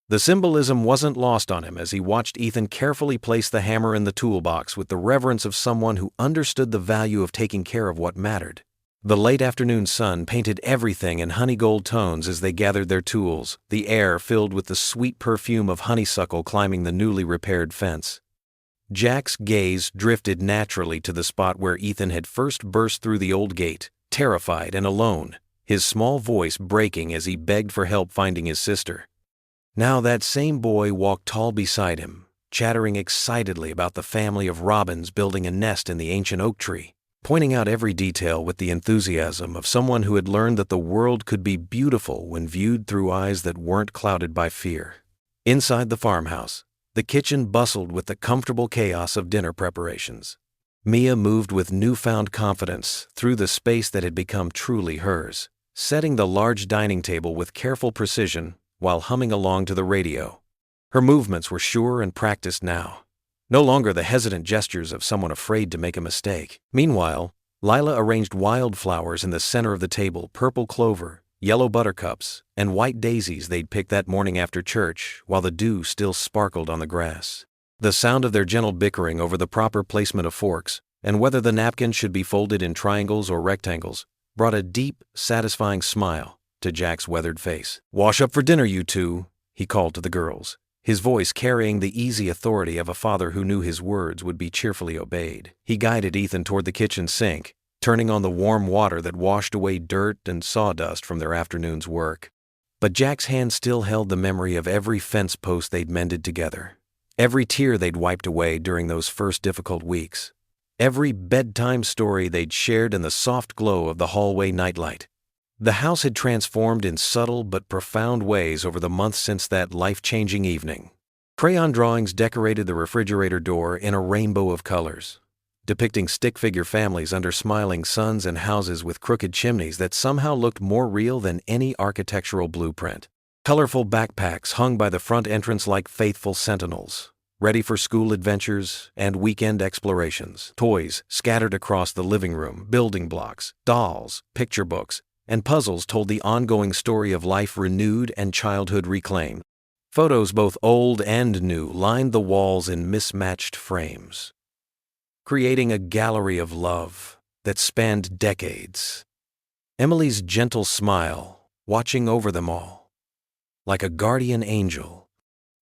The symbolism wasn't lost on him as he watched Ethan carefully place the hammer in the toolbox with the reverence of someone who understood the value of taking care of what mattered. The late afternoon sun painted everything in honey-gold tones as they gathered their tools, the air filled with the sweet perfume of honeysuckle climbing the newly repaired fence. Jack's gaze drifted naturally to the spot where Ethan had first burst through the old gate, terrified and alone, his small voice breaking as he begged for help finding his sister. Now that same boy walked tall beside him, chattering excitedly about the family of robins building a nest in the ancient oak tree, pointing out every detail with the enthusiasm of someone who had learned that the world could be beautiful when viewed through eyes that weren't clouded by fear. Inside the farmhouse, the kitchen bustled with the comfortable chaos of dinner preparations. Mia moved with newfound confidence through the space that had become truly hers, setting the large dining table with careful precision while humming along to the radio. Her movements were sure and practiced now, no longer the hesitant gestures of someone afraid to make a mistake. Meanwhile, Lila arranged wildflowers in the center of the table, purple clover, yellow buttercups, and white daisies they'd picked that morning after church while the dew still sparkled on the grass. The sound of their gentle bickering over the proper placement of forks and whether the napkins should be folded in triangles or rectangles brought a deep, satisfying smile to Jack's weathered face. "Wash up for dinner, you two," he called to the girls, his voice carrying the easy authority of a father who knew his words would be cheerfully obeyed. He guided Ethan toward the kitchen sink, turning on the warm water that washed away dirt and sawdust from their afternoon's work. But Jack's hand still held the memory of every fence post they'd mended together, every tear they'd wiped away during those first difficult weeks, every bedtime story they'd shared in the soft glow of the hallway nightlight. The house had transformed in subtle but profound ways over the months since that life-changing evening. Crayon drawings decorated the refrigerator door in a rainbow of colors, depicting stick-figure families under smiling suns and houses with crooked chimneys that somehow looked more real than any architectural blueprint. Colorful backpacks hung by the front entrance like faithful sentinels, ready for school adventures and weekend explorations. Toys scattered across the living room, building blocks, dolls, picture books, and puzzles told the ongoing story of life renewed and childhood reclaimed. Photos both old and new lined the walls in mismatched frames, creating a gallery of love that spanned decades. Emily's gentle smile, watching over them all, like a guardian angel,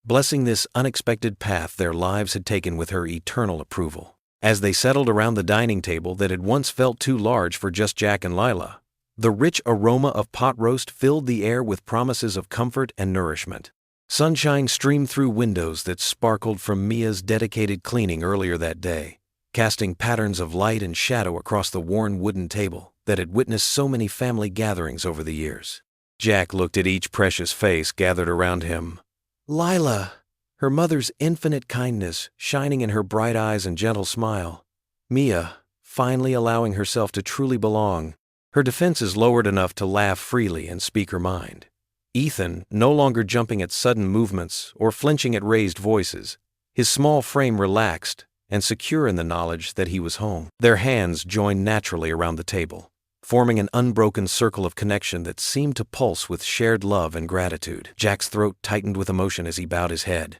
blessing this unexpected path their lives had taken with her eternal approval. As they settled around the dining table that had once felt too large for just Jack and Lila, the rich aroma of pot roast filled the air with promises of comfort and nourishment. Sunshine streamed through windows that sparkled from Mia's dedicated cleaning earlier that day, casting patterns of light and shadow across the worn wooden table that had witnessed so many family gatherings over the years. Jack looked at each precious face gathered around him. Lila, her mother's infinite kindness shining in her bright eyes and gentle smile. Mia, finally allowing herself to truly belong, her defenses lowered enough to laugh freely and speak her mind. Ethan, no longer jumping at sudden movements or flinching at raised voices, his small frame relaxed and secure in the knowledge that he was home. Their hands joined naturally around the table, forming an unbroken circle of connection that seemed to pulse with shared love and gratitude. Jack's throat tightened with emotion as he bowed his head,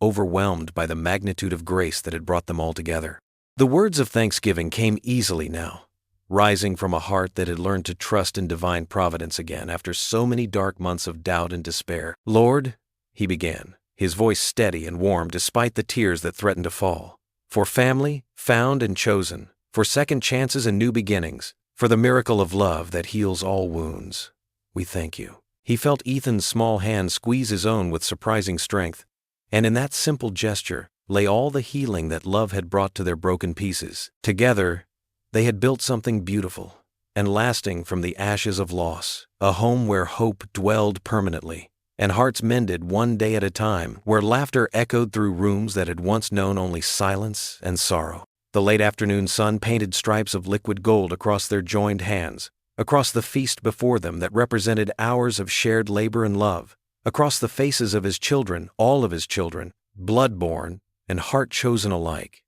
overwhelmed by the magnitude of grace that had brought them all together. The words of thanksgiving came easily now, rising from a heart that had learned to trust in divine providence again after so many dark months of doubt and despair. "Lord," he began, his voice steady and warm despite the tears that threatened to fall, "for family, found and chosen, for second chances and new beginnings, for the miracle of love that heals all wounds, we thank you." He felt Ethan's small hand squeeze his own with surprising strength, and in that simple gesture lay all the healing that love had brought to their broken pieces. Together, they had built something beautiful and lasting from the ashes of loss, a home where hope dwelled permanently, and hearts mended one day at a time, where laughter echoed through rooms that had once known only silence and sorrow. The late afternoon sun painted stripes of liquid gold across their joined hands, across the feast before them that represented hours of shared labor and love, across the faces of his children, all of his children, blood-born and heart-chosen alike.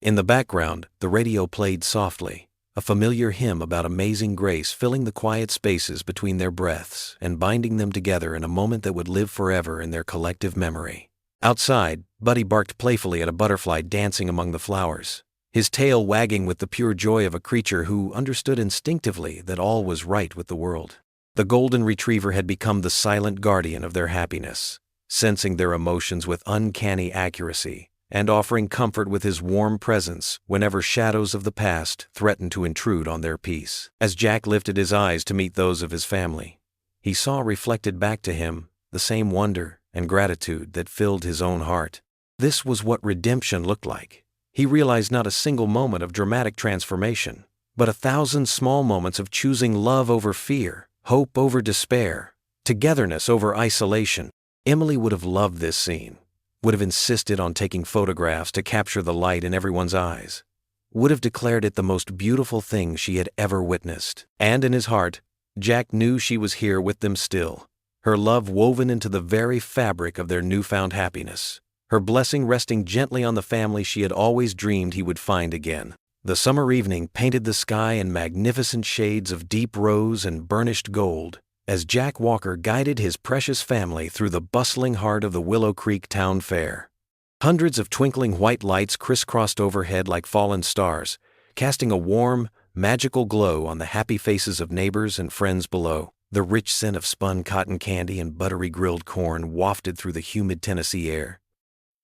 In the background, the radio played softly, a familiar hymn about amazing grace filling the quiet spaces between their breaths and binding them together in a moment that would live forever in their collective memory. Outside, Buddy barked playfully at a butterfly dancing among the flowers, his tail wagging with the pure joy of a creature who understood instinctively that all was right with the world. The golden retriever had become the silent guardian of their happiness, sensing their emotions with uncanny accuracy and offering comfort with his warm presence whenever shadows of the past threatened to intrude on their peace. As Jack lifted his eyes to meet those of his family, he saw reflected back to him the same wonder and gratitude that filled his own heart. This was what redemption looked like. He realized not a single moment of dramatic transformation, but 1,000 small moments of choosing love over fear, hope over despair, togetherness over isolation. Emily would have loved this scene, would have insisted on taking photographs to capture the light in everyone's eyes, would have declared it the most beautiful thing she had ever witnessed. And in his heart, Jack knew she was here with them still, her love woven into the very fabric of their newfound happiness, her blessing resting gently on the family she had always dreamed he would find again. The summer evening painted the sky in magnificent shades of deep rose and burnished gold, as Jack Walker guided his precious family through the bustling heart of the Willow Creek Town Fair. Hundreds of twinkling white lights crisscrossed overhead like fallen stars, casting a warm, magical glow on the happy faces of neighbors and friends below. The rich scent of spun cotton candy and buttery grilled corn wafted through the humid Tennessee air,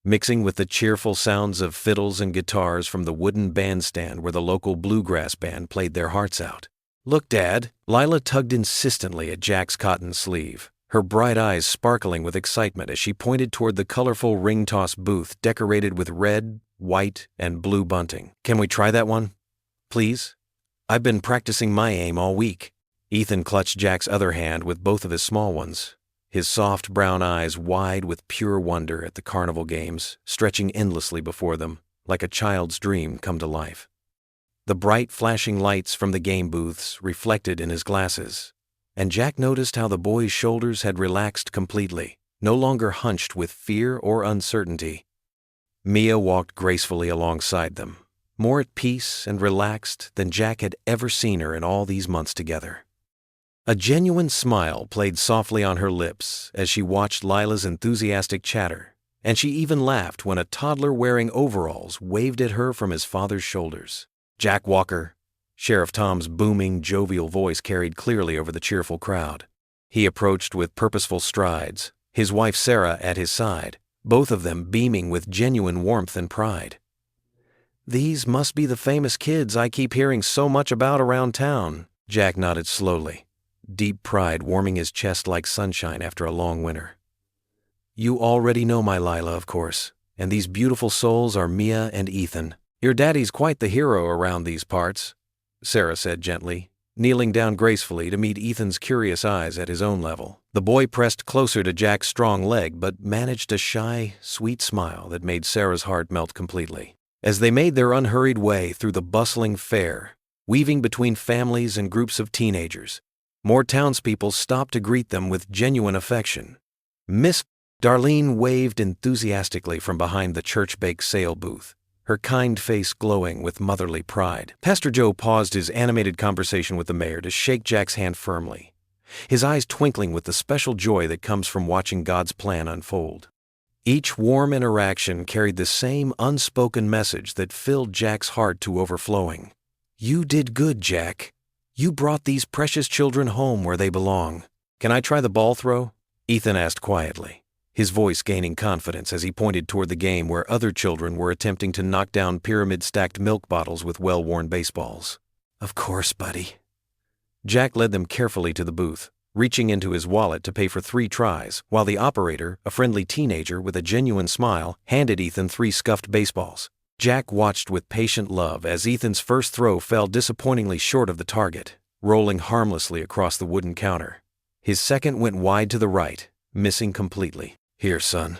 mixing with the cheerful sounds of fiddles and guitars from the wooden bandstand where the local bluegrass band played their hearts out. "Look, Dad." Lila tugged insistently at Jack's cotton sleeve, her bright eyes sparkling with excitement as she pointed toward the colorful ring toss booth decorated with red, white, and blue bunting. "Can we try that one? Please? I've been practicing my aim all week." Ethan clutched Jack's other hand with both of his small ones, his soft brown eyes wide with pure wonder at the carnival games, stretching endlessly before them, like a child's dream come to life. The bright flashing lights from the game booths reflected in his glasses, and Jack noticed how the boy's shoulders had relaxed completely, no longer hunched with fear or uncertainty. Mia walked gracefully alongside them, more at peace and relaxed than Jack had ever seen her in all these months together. A genuine smile played softly on her lips as she watched Lila's enthusiastic chatter, and she even laughed when a toddler wearing overalls waved at her from his father's shoulders. "Jack Walker." Sheriff Tom's booming, jovial voice carried clearly over the cheerful crowd. He approached with purposeful strides, his wife Sarah at his side, both of them beaming with genuine warmth and pride. "These must be the famous kids I keep hearing so much about around town." Jack nodded slowly, deep pride warming his chest like sunshine after a long winter. "You already know my Lila, of course, and these beautiful souls are Mia and Ethan. Your daddy's quite the hero around these parts," Sarah said gently, kneeling down gracefully to meet Ethan's curious eyes at his own level. The boy pressed closer to Jack's strong leg but managed a shy, sweet smile that made Sarah's heart melt completely. As they made their unhurried way through the bustling fair, weaving between families and groups of teenagers, more townspeople stopped to greet them with genuine affection. Miss Darlene waved enthusiastically from behind the church-bake sale booth, her kind face glowing with motherly pride. Pastor Joe paused his animated conversation with the mayor to shake Jack's hand firmly, his eyes twinkling with the special joy that comes from watching God's plan unfold. Each warm interaction carried the same unspoken message that filled Jack's heart to overflowing. "You did good, Jack. You brought these precious children home where they belong." "Can I try the ball throw?" Ethan asked quietly, his voice gaining confidence as he pointed toward the game where other children were attempting to knock down pyramid-stacked milk bottles with well-worn baseballs. "Of course, buddy." Jack led them carefully to the booth, reaching into his wallet to pay for 3 tries, while the operator, a friendly teenager with a genuine smile, handed Ethan 3 scuffed baseballs. Jack watched with patient love as Ethan's first throw fell disappointingly short of the target, rolling harmlessly across the wooden counter. His second went wide to the right, missing completely. "Here, son."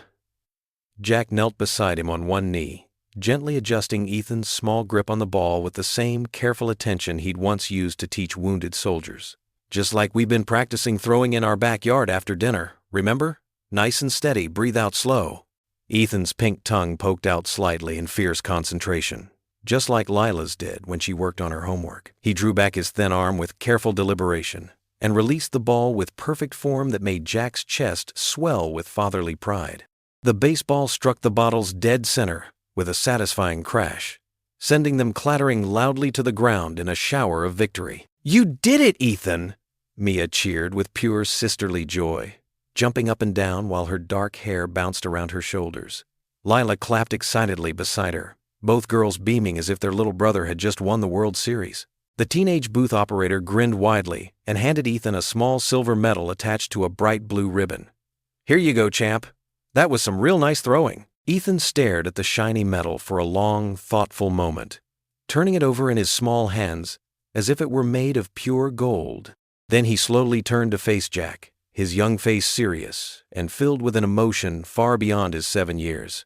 Jack knelt beside him on one knee, gently adjusting Ethan's small grip on the ball with the same careful attention he'd once used to teach wounded soldiers. "Just like we've been practicing throwing in our backyard after dinner, remember? Nice and steady, breathe out slow." Ethan's pink tongue poked out slightly in fierce concentration, just like Lila's did when she worked on her homework. He drew back his thin arm with careful deliberation and released the ball with perfect form that made Jack's chest swell with fatherly pride. The baseball struck the bottles dead center with a satisfying crash, sending them clattering loudly to the ground in a shower of victory. "You did it, Ethan!" Mia cheered with pure sisterly joy, jumping up and down while her dark hair bounced around her shoulders. Lila clapped excitedly beside her, both girls beaming as if their little brother had just won the World Series. The teenage booth operator grinned widely and handed Ethan a small silver medal attached to a bright blue ribbon. "Here you go, champ. That was some real nice throwing." Ethan stared at the shiny medal for a long, thoughtful moment, turning it over in his small hands as if it were made of pure gold. Then he slowly turned to face Jack, his young face serious and filled with an emotion far beyond his 7 years.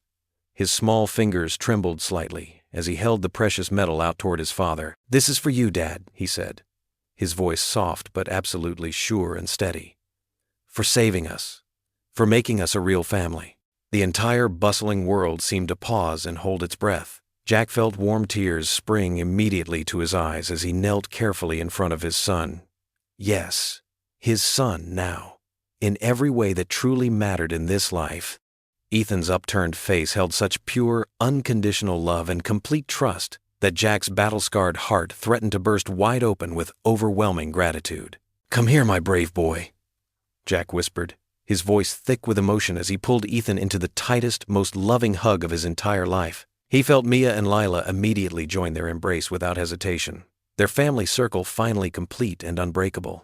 His small fingers trembled slightly as he held the precious medal out toward his father. "This is for you, Dad," he said, his voice soft but absolutely sure and steady. "For saving us, for making us a real family." The entire bustling world seemed to pause and hold its breath. Jack felt warm tears spring immediately to his eyes as he knelt carefully in front of his son. Yes, his son now, in every way that truly mattered in this life. Ethan's upturned face held such pure, unconditional love and complete trust that Jack's battle-scarred heart threatened to burst wide open with overwhelming gratitude. "Come here, my brave boy," Jack whispered, his voice thick with emotion as he pulled Ethan into the tightest, most loving hug of his entire life. He felt Mia and Lila immediately join their embrace without hesitation, their family circle finally complete and unbreakable.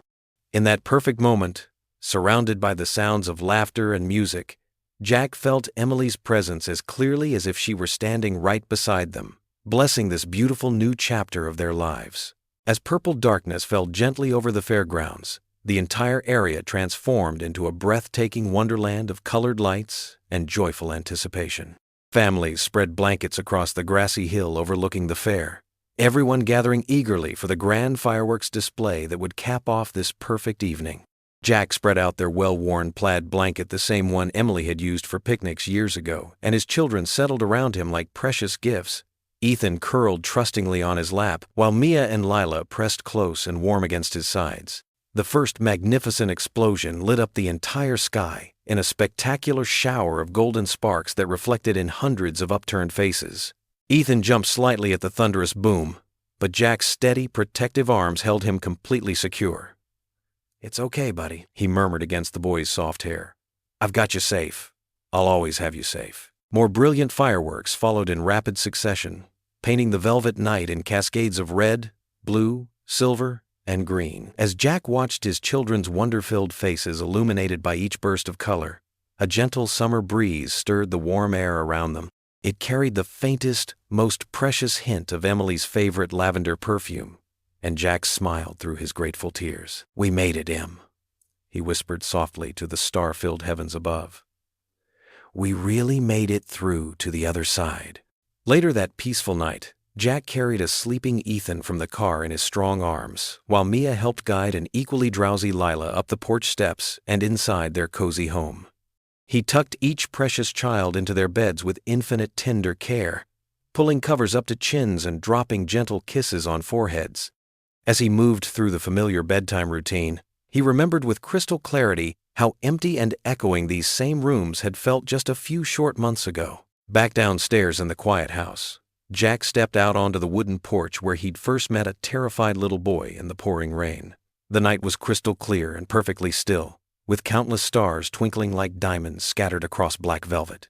In that perfect moment, surrounded by the sounds of laughter and music, Jack felt Emily's presence as clearly as if she were standing right beside them, blessing this beautiful new chapter of their lives. As purple darkness fell gently over the fairgrounds, the entire area transformed into a breathtaking wonderland of colored lights and joyful anticipation. Families spread blankets across the grassy hill overlooking the fair, everyone gathering eagerly for the grand fireworks display that would cap off this perfect evening. Jack spread out their well-worn plaid blanket, the same one Emily had used for picnics years ago, and his children settled around him like precious gifts. Ethan curled trustingly on his lap, while Mia and Lila pressed close and warm against his sides. The first magnificent explosion lit up the entire sky in a spectacular shower of golden sparks that reflected in hundreds of upturned faces. Ethan jumped slightly at the thunderous boom, but Jack's steady, protective arms held him completely secure. "It's okay, buddy," he murmured against the boy's soft hair. "I've got you safe. I'll always have you safe." More brilliant fireworks followed in rapid succession, painting the velvet night in cascades of red, blue, silver, and green. As Jack watched his children's wonder-filled faces illuminated by each burst of color, a gentle summer breeze stirred the warm air around them. It carried the faintest, most precious hint of Emily's favorite lavender perfume, and Jack smiled through his grateful tears. "We made it, Em," he whispered softly to the star-filled heavens above. "We really made it through to the other side." Later that peaceful night, Jack carried a sleeping Ethan from the car in his strong arms, while Mia helped guide an equally drowsy Lila up the porch steps and inside their cozy home. He tucked each precious child into their beds with infinite tender care, pulling covers up to chins and dropping gentle kisses on foreheads. As he moved through the familiar bedtime routine, he remembered with crystal clarity how empty and echoing these same rooms had felt just a few short months ago. Back downstairs in the quiet house, Jack stepped out onto the wooden porch where he'd first met a terrified little boy in the pouring rain. The night was crystal clear and perfectly still, with countless stars twinkling like diamonds scattered across black velvet.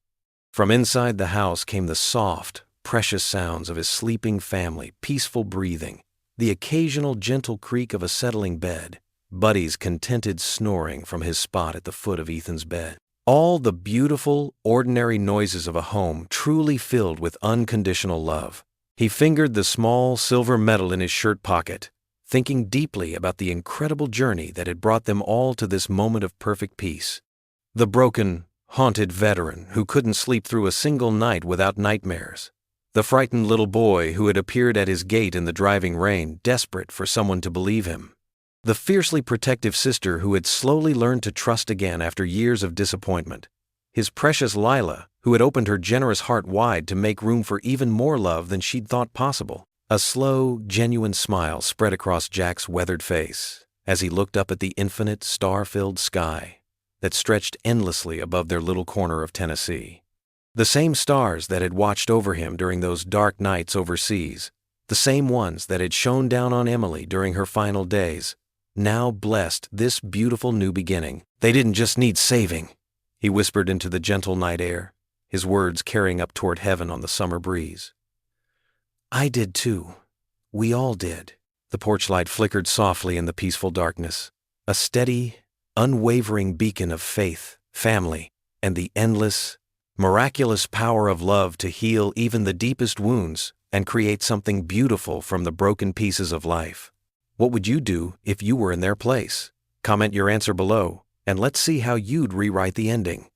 From inside the house came the soft, precious sounds of his sleeping family, peaceful breathing, the occasional gentle creak of a settling bed, Buddy's contented snoring from his spot at the foot of Ethan's bed. All the beautiful, ordinary noises of a home truly filled with unconditional love. He fingered the small silver medal in his shirt pocket, thinking deeply about the incredible journey that had brought them all to this moment of perfect peace. The broken, haunted veteran who couldn't sleep through a single night without nightmares. The frightened little boy who had appeared at his gate in the driving rain, desperate for someone to believe him. The fiercely protective sister who had slowly learned to trust again after years of disappointment. His precious Lila, who had opened her generous heart wide to make room for even more love than she'd thought possible. A slow, genuine smile spread across Jack's weathered face as he looked up at the infinite, star-filled sky that stretched endlessly above their little corner of Tennessee. The same stars that had watched over him during those dark nights overseas, the same ones that had shone down on Emily during her final days, now blessed this beautiful new beginning. They didn't just need saving, he whispered into the gentle night air, his words carrying up toward heaven on the summer breeze. I did too. We all did. The porch light flickered softly in the peaceful darkness, a steady, unwavering beacon of faith, family, and the endless, miraculous power of love to heal even the deepest wounds and create something beautiful from the broken pieces of life. What would you do if you were in their place? Comment your answer below, and let's see how you'd rewrite the ending.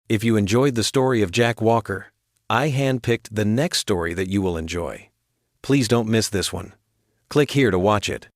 If you enjoyed the story of Jack Walker, I handpicked the next story that you will enjoy. Please don't miss this one. Click here to watch it.